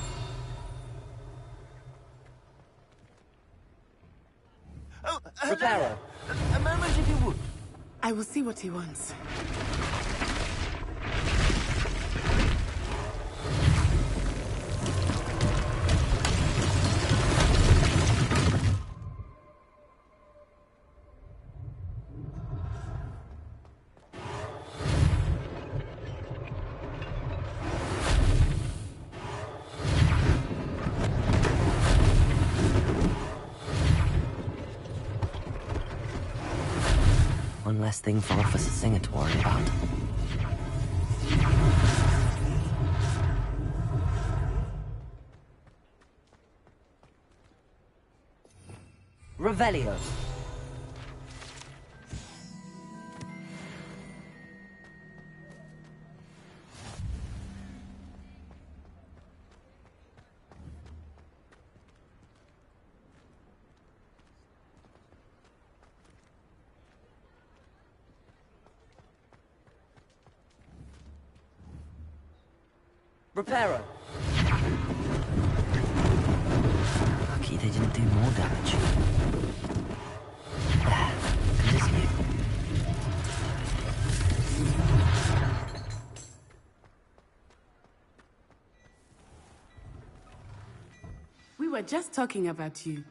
Reparo. A moment, if you would. I will see what he wants. One less thing for Officer Singer to worry about. Revelio. Reparo. Lucky they didn't do more damage. There. Continue. We were just talking about you.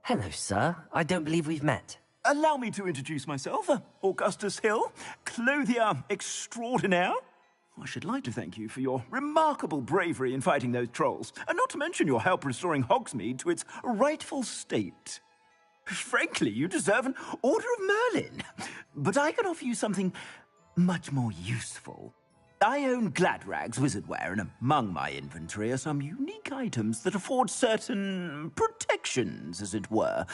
Hello, sir. I don't believe we've met. Allow me to introduce myself, Augustus Hill, clothier extraordinaire. I should like to thank you for your remarkable bravery in fighting those trolls, and not to mention your help restoring Hogsmeade to its rightful state. Frankly, you deserve an Order of Merlin. But I can offer you something much more useful. I own Gladrag's wizardware, and among my inventory are some unique items that afford certain protections, as it were.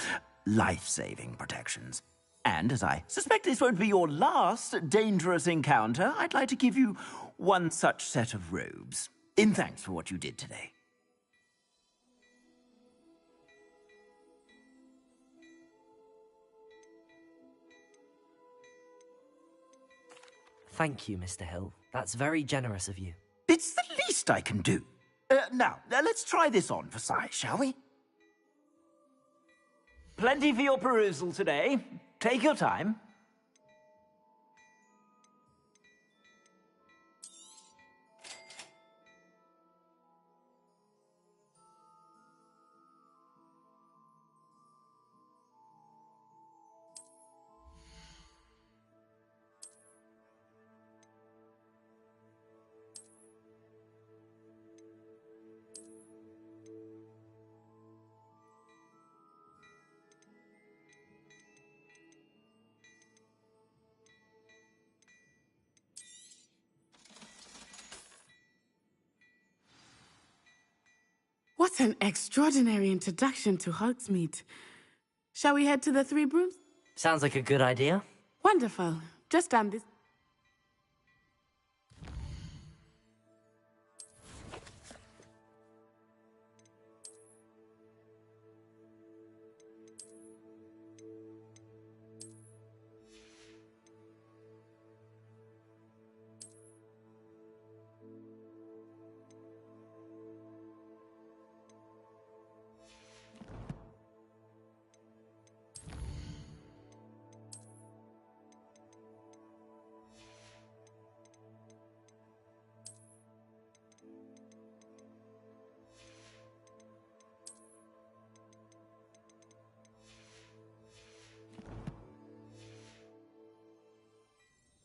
Life-saving protections. And as I suspect this won't be your last dangerous encounter, I'd like to give you one such set of robes, in thanks for what you did today. Thank you, Mr. Hill. That's very generous of you. It's the least I can do. Now, let's try this on for size, shall we? Plenty for your perusal today. Take your time. What an extraordinary introduction to Hogsmeade. Shall we head to the Three Brooms? Sounds like a good idea. Wonderful. Just down this...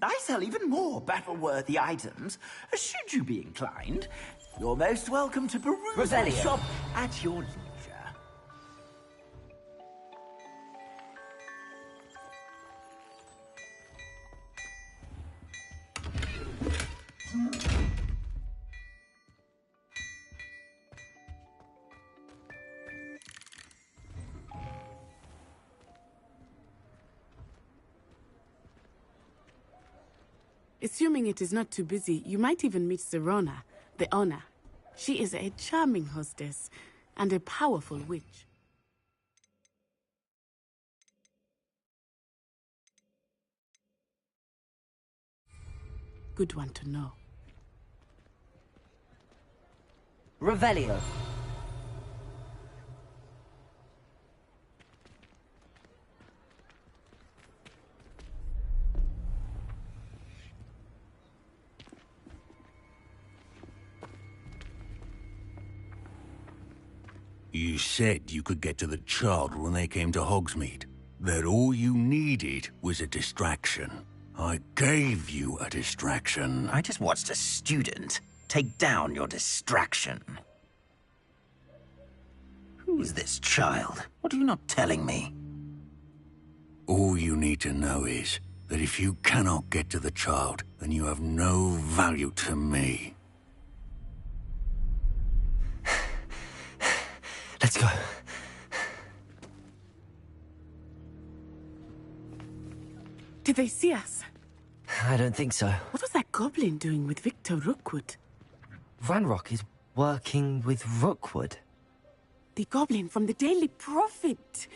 I sell even more battle-worthy items, should you be inclined. You're most welcome to peruse my shop at your leisure. Assuming it is not too busy, you might even meet Serona, the owner. She is a charming hostess and a powerful witch. Good one to know. Revelio. You said you could get to the child when they came to Hogsmeade. That all you needed was a distraction. I gave you a distraction. I just watched a student take down your distraction. Who is this child? What are you not telling me? All you need to know is that if you cannot get to the child, then you have no value to me. Let's go. Did they see us? I don't think so. What was that goblin doing with Victor Rookwood? Ranrock is working with Rookwood. The goblin from the Daily Prophet.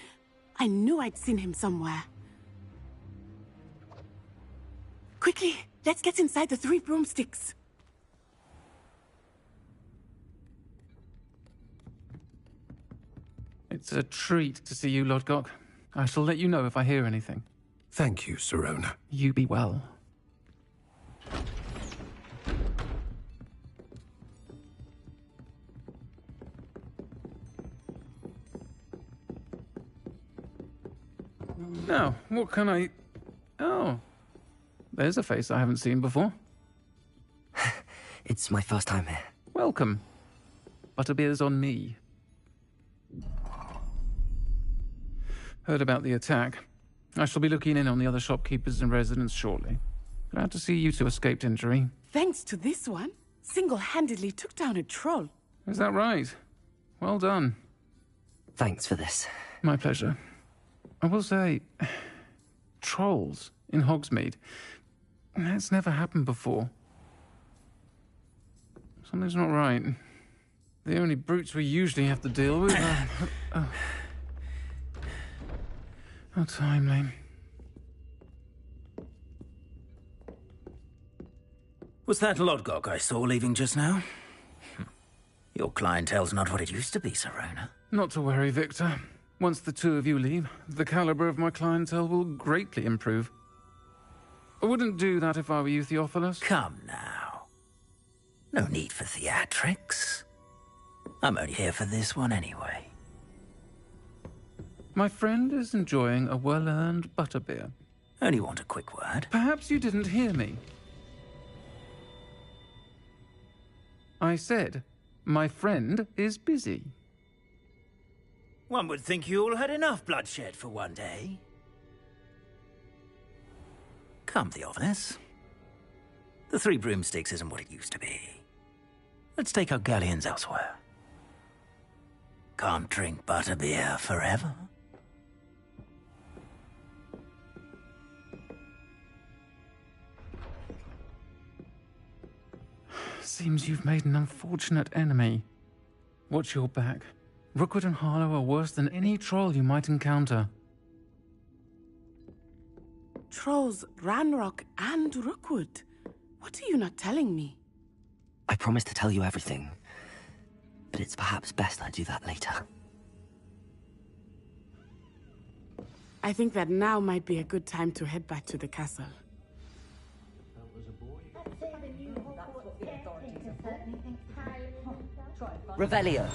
I knew I'd seen him somewhere. Quickly, let's get inside the Three Broomsticks. It's a treat to see you, Lodgok. I shall let you know if I hear anything. Thank you, Serona. You be well. Now, what can I... Oh, there's a face I haven't seen before. It's my first time here. Welcome. Butterbeer's on me. Heard about the attack. I shall be looking in on the other shopkeepers and residents shortly. Glad to see you two escaped injury. Thanks to this one, single-handedly took down a troll. Is that right? Well done. Thanks for this. My pleasure. I will say, trolls in Hogsmeade. That's never happened before. Something's not right. The only brutes we usually have to deal with are... How timely. Was that Lodgok I saw leaving just now? Your clientele's not what it used to be, Serona. Not to worry, Victor. Once the two of you leave, the caliber of my clientele will greatly improve. I wouldn't do that if I were you, Theophilus. Come now. No need for theatrics. I'm only here for this one anyway. My friend is enjoying a well-earned butterbeer. Only want a quick word. Perhaps you didn't hear me. I said, my friend is busy. One would think you all had enough bloodshed for one day. Come, Theophilus. The Three Broomsticks isn't what it used to be. Let's take our galleons elsewhere. Can't drink butterbeer forever. Seems you've made an unfortunate enemy. Watch your back. Rookwood and Harlow are worse than any troll you might encounter. Trolls, Ranrock, and Rookwood. What are you not telling me? I promised to tell you everything, but it's perhaps best I do that later. I think that now might be a good time to head back to the castle. Revelio.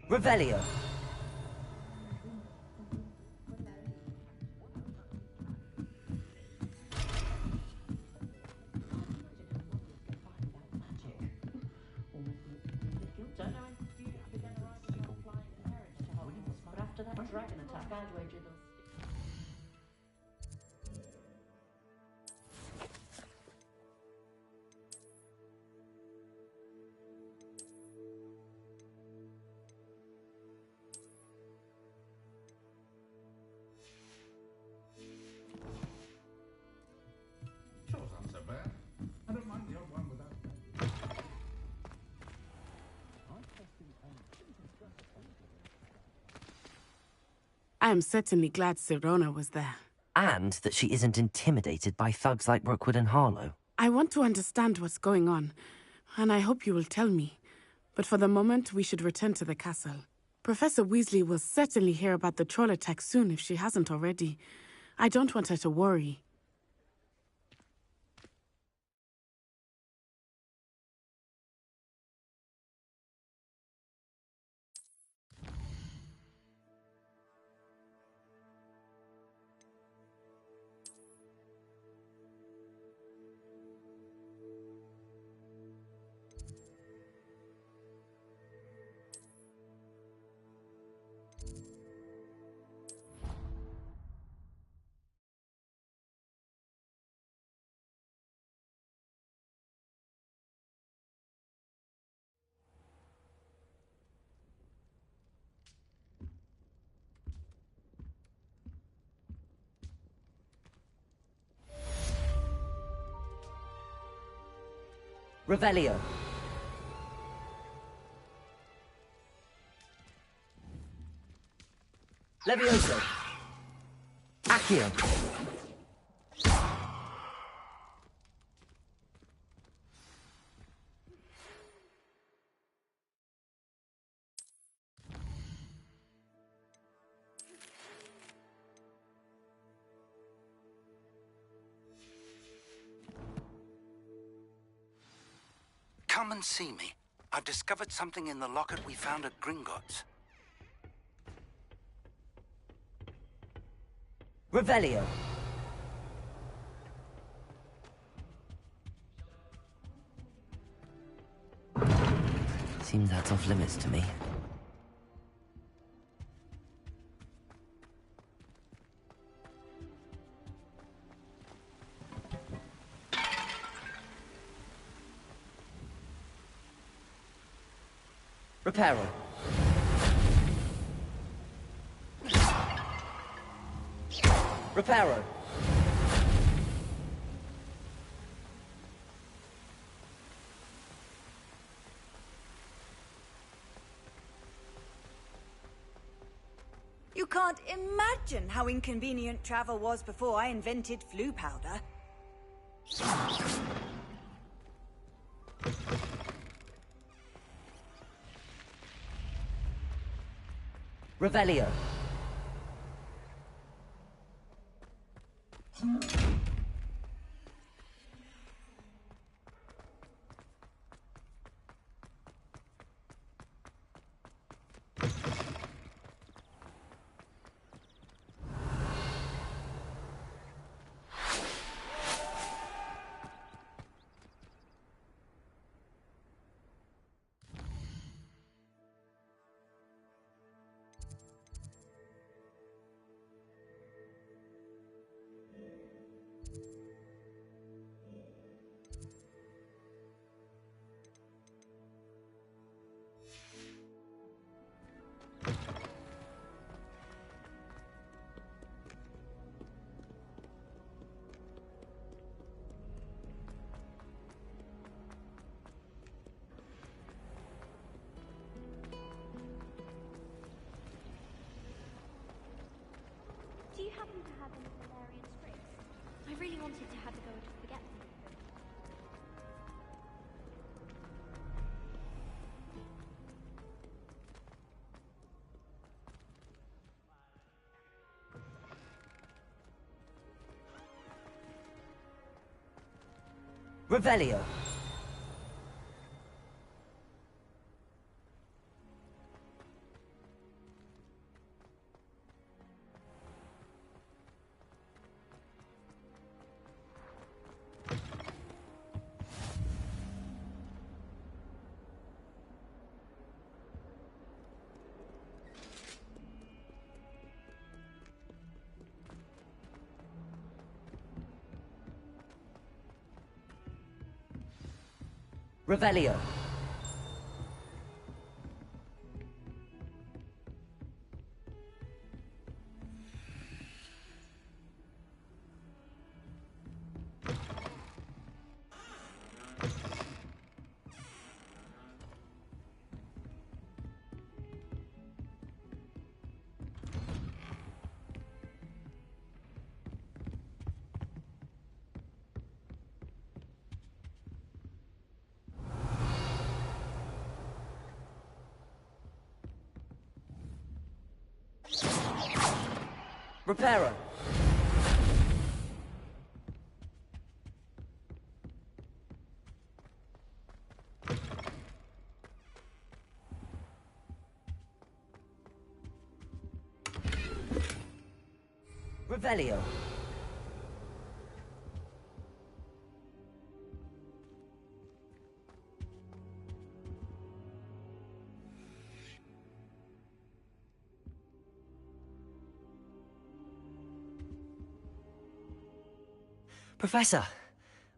Revelio. I am certainly glad Serona was there. And that she isn't intimidated by thugs like Rookwood and Harlow. I want to understand what's going on, and I hope you will tell me. But for the moment, we should return to the castle. Professor Weasley will certainly hear about the troll attack soon if she hasn't already. I don't want her to worry. Revelio. Levioso. Accio. come and see me. I've discovered something in the locket we found at Gringotts. Revelio. Seems that's off limits to me. Reparo. Reparo. You can't imagine how inconvenient travel was before I invented flu powder. Revelio. Do you happen to have any Valerian sprigs? I really wanted to have to go and forget them. Revelio. Revelio. Reparo. Revelio. Professor,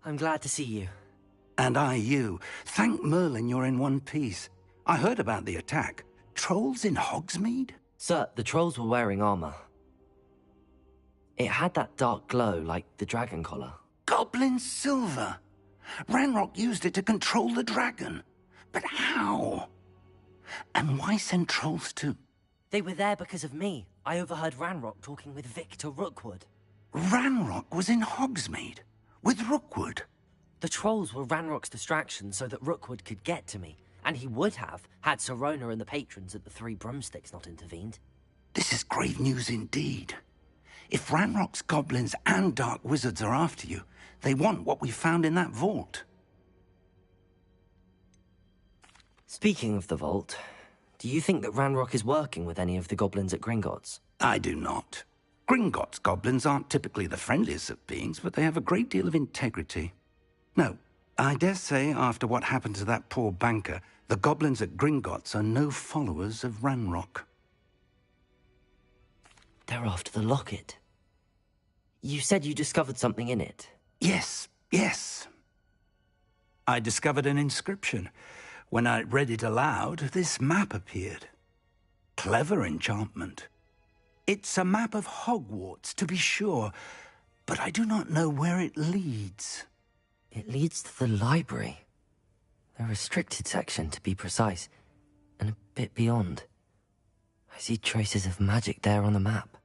I'm glad to see you. And I you. Thank Merlin you're in one piece. I heard about the attack. Trolls in Hogsmeade? Sir, the trolls were wearing armor. It had that dark glow like the dragon collar. Goblin silver! Ranrock used it to control the dragon. But how? And why send trolls too? They were there because of me. I overheard Ranrock talking with Victor Rookwood. Ranrock was in Hogsmeade? With Rookwood? The trolls were Ranrock's distraction so that Rookwood could get to me. And he would have, had Sirona and the patrons at the Three Broomsticks not intervened. This is grave news indeed. If Ranrock's goblins and dark wizards are after you, they want what we found in that vault. Speaking of the vault, do you think that Ranrock is working with any of the goblins at Gringotts? I do not. Gringotts goblins aren't typically the friendliest of beings, but they have a great deal of integrity. No, I dare say after what happened to that poor banker, the goblins at Gringotts are no followers of Ranrock. They're after the locket. You said you discovered something in it. Yes, yes. I discovered an inscription. When I read it aloud, this map appeared. Clever enchantment. It's a map of Hogwarts, to be sure, but I do not know where it leads. It leads to the library. The restricted section, to be precise, and a bit beyond. I see traces of magic there on the map.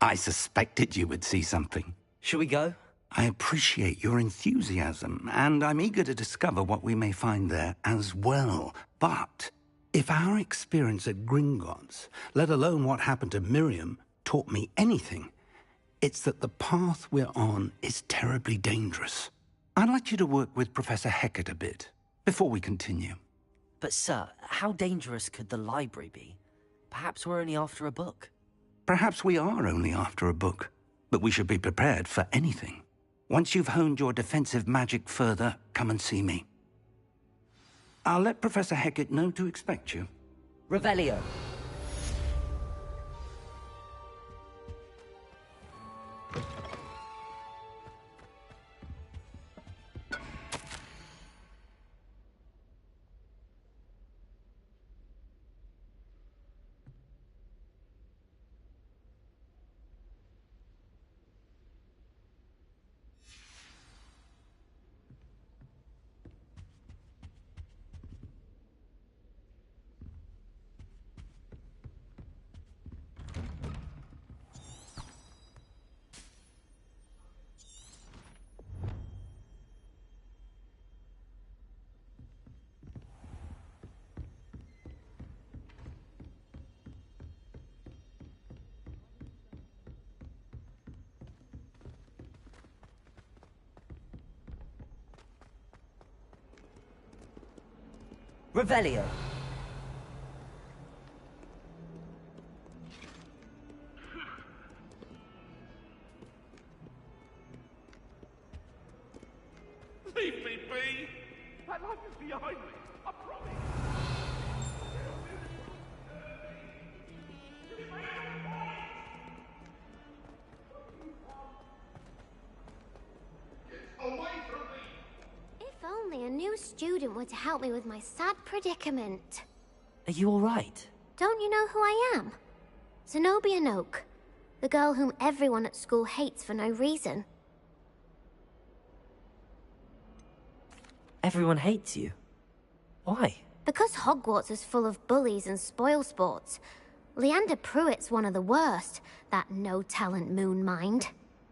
I suspected you would see something. Shall we go? I appreciate your enthusiasm, and I'm eager to discover what we may find there as well. But if our experience at Gringotts, let alone what happened to Miriam, taught me anything, it's that the path we're on is terribly dangerous. I'd like you to work with Professor Hecat a bit, before we continue. But sir, how dangerous could the library be? Perhaps we're only after a book. Perhaps we are only after a book, but we should be prepared for anything. Once you've honed your defensive magic further, come and see me. I'll let Professor Hecat know to expect you. Revelio. Revelio. Leave me be! That life is behind me, I promise! Get away from me! If only a new student were to help me with my sad predicament. Are you all right? Don't you know who I am? Zenobia Noak, the girl whom everyone at school hates for no reason. Everyone hates you. Why? Because Hogwarts is full of bullies and spoilsports. Leander Pruitt's one of the worst, that no-talent moon mind.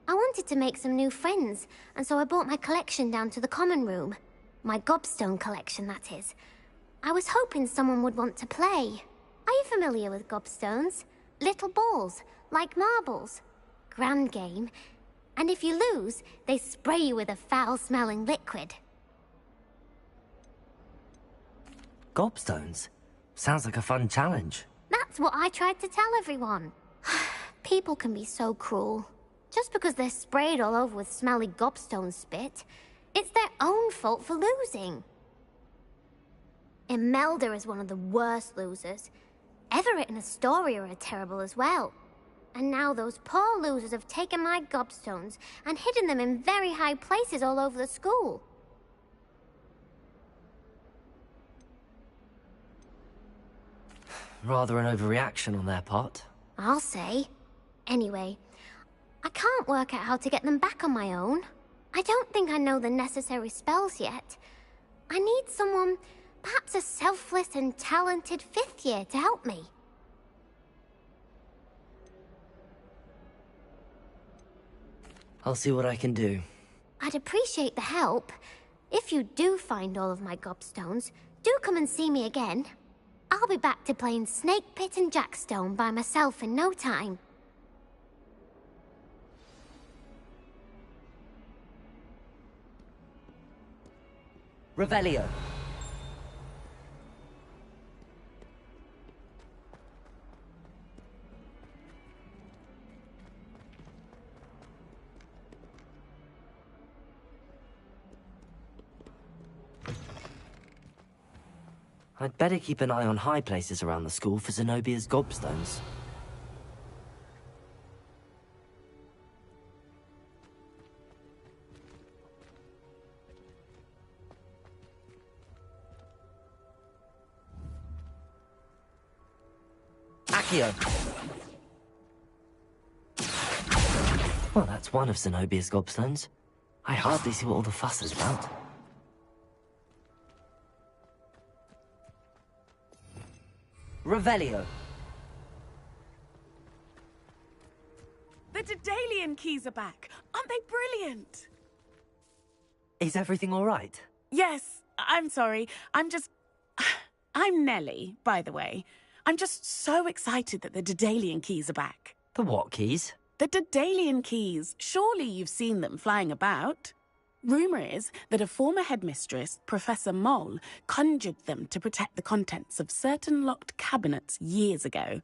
I wanted to make some new friends, and so I brought my collection down to the common room. My gobstone collection, that is. I was hoping someone would want to play. Are you familiar with gobstones? Little balls, like marbles. Grand game. And if you lose, they spray you with a foul-smelling liquid. Gobstones? Sounds like a fun challenge. That's what I tried to tell everyone. People can be so cruel. Just because they're sprayed all over with smelly gobstone spit, it's their own fault for losing. Imelda is one of the worst losers. Everett and Astoria are terrible as well. And now those poor losers have taken my gobstones and hidden them in very high places all over the school. Rather an overreaction on their part. I'll say. Anyway, I can't work out how to get them back on my own. I don't think I know the necessary spells yet. I need someone, perhaps a selfless and talented 5th year to help me. I'll see what I can do. I'd appreciate the help. If you do find all of my gobstones, do come and see me again. I'll be back to playing Snake Pit and Jackstone by myself in no time. Revelio. I'd better keep an eye on high places around the school for Zenobia's gobstones. Accio! Well, that's one of Zenobia's gobstones. I hardly see what all the fuss is about. Revelio. The Daedalian keys are back. Aren't they brilliant? Is everything all right? Yes, I'm sorry. I'm Nellie, by the way. I'm just so excited that the Daedalian keys are back. The what keys? The Daedalian keys. Surely you've seen them flying about. Rumour is that a former headmistress, Professor Mole, conjured them to protect the contents of certain locked cabinets years ago.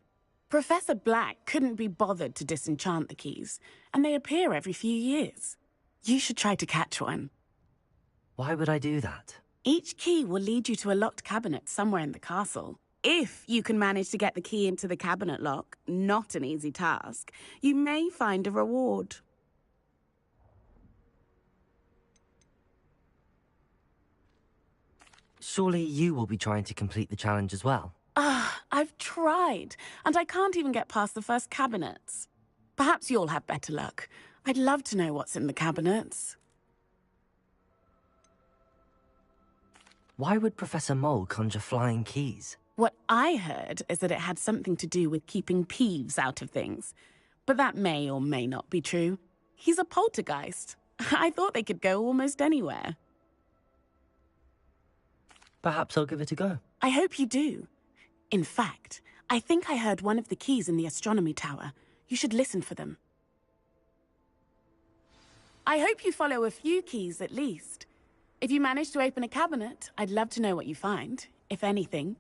Professor Black couldn't be bothered to disenchant the keys, and they appear every few years. You should try to catch one. Why would I do that? Each key will lead you to a locked cabinet somewhere in the castle. If you can manage to get the key into the cabinet lock, not an easy task, you may find a reward. Surely you will be trying to complete the challenge as well. I've tried, and I can't even get past the first cabinets. Perhaps you'll have better luck. I'd love to know what's in the cabinets. Why would Professor Mole conjure flying keys? What I heard is that it had something to do with keeping Peeves out of things. But that may or may not be true. He's a poltergeist. I thought they could go almost anywhere. Perhaps I'll give it a go. I hope you do. In fact, I think I heard one of the keys in the astronomy tower. You should listen for them. I hope you follow a few keys at least. If you manage to open a cabinet, I'd love to know what you find, if anything.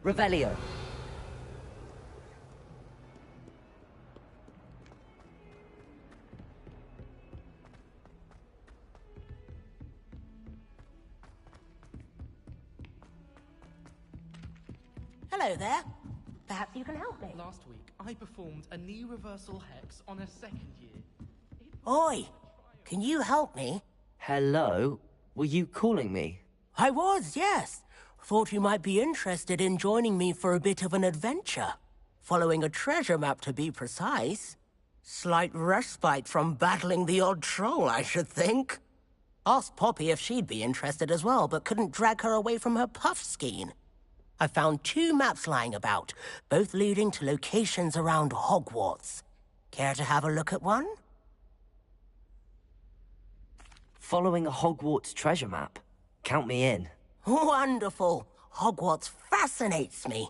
Revelio. Hello there. Perhaps you can help me. Last week, I performed a knee reversal hex on a second year. Oi, can you help me? Hello? Were you calling me? I was, yes. Thought you might be interested in joining me for a bit of an adventure. Following a treasure map, to be precise. Slight respite from battling the odd troll, I should think. Asked Poppy if she'd be interested as well, but couldn't drag her away from her puff skein. I found 2 maps lying about, both leading to locations around Hogwarts. Care to have a look at one? Following a Hogwarts treasure map? Count me in. Wonderful. Hogwarts fascinates me.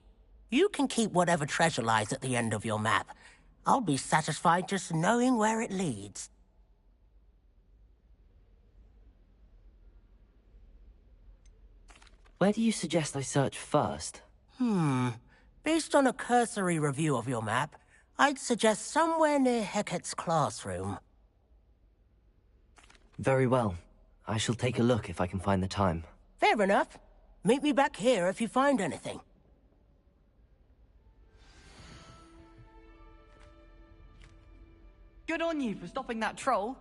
You can keep whatever treasure lies at the end of your map. I'll be satisfied just knowing where it leads. Where do you suggest I search first? Based on a cursory review of your map, I'd suggest somewhere near Hecat's classroom. Very well. I shall take a look if I can find the time. Fair enough. Meet me back here if you find anything. Good on you for stopping that troll.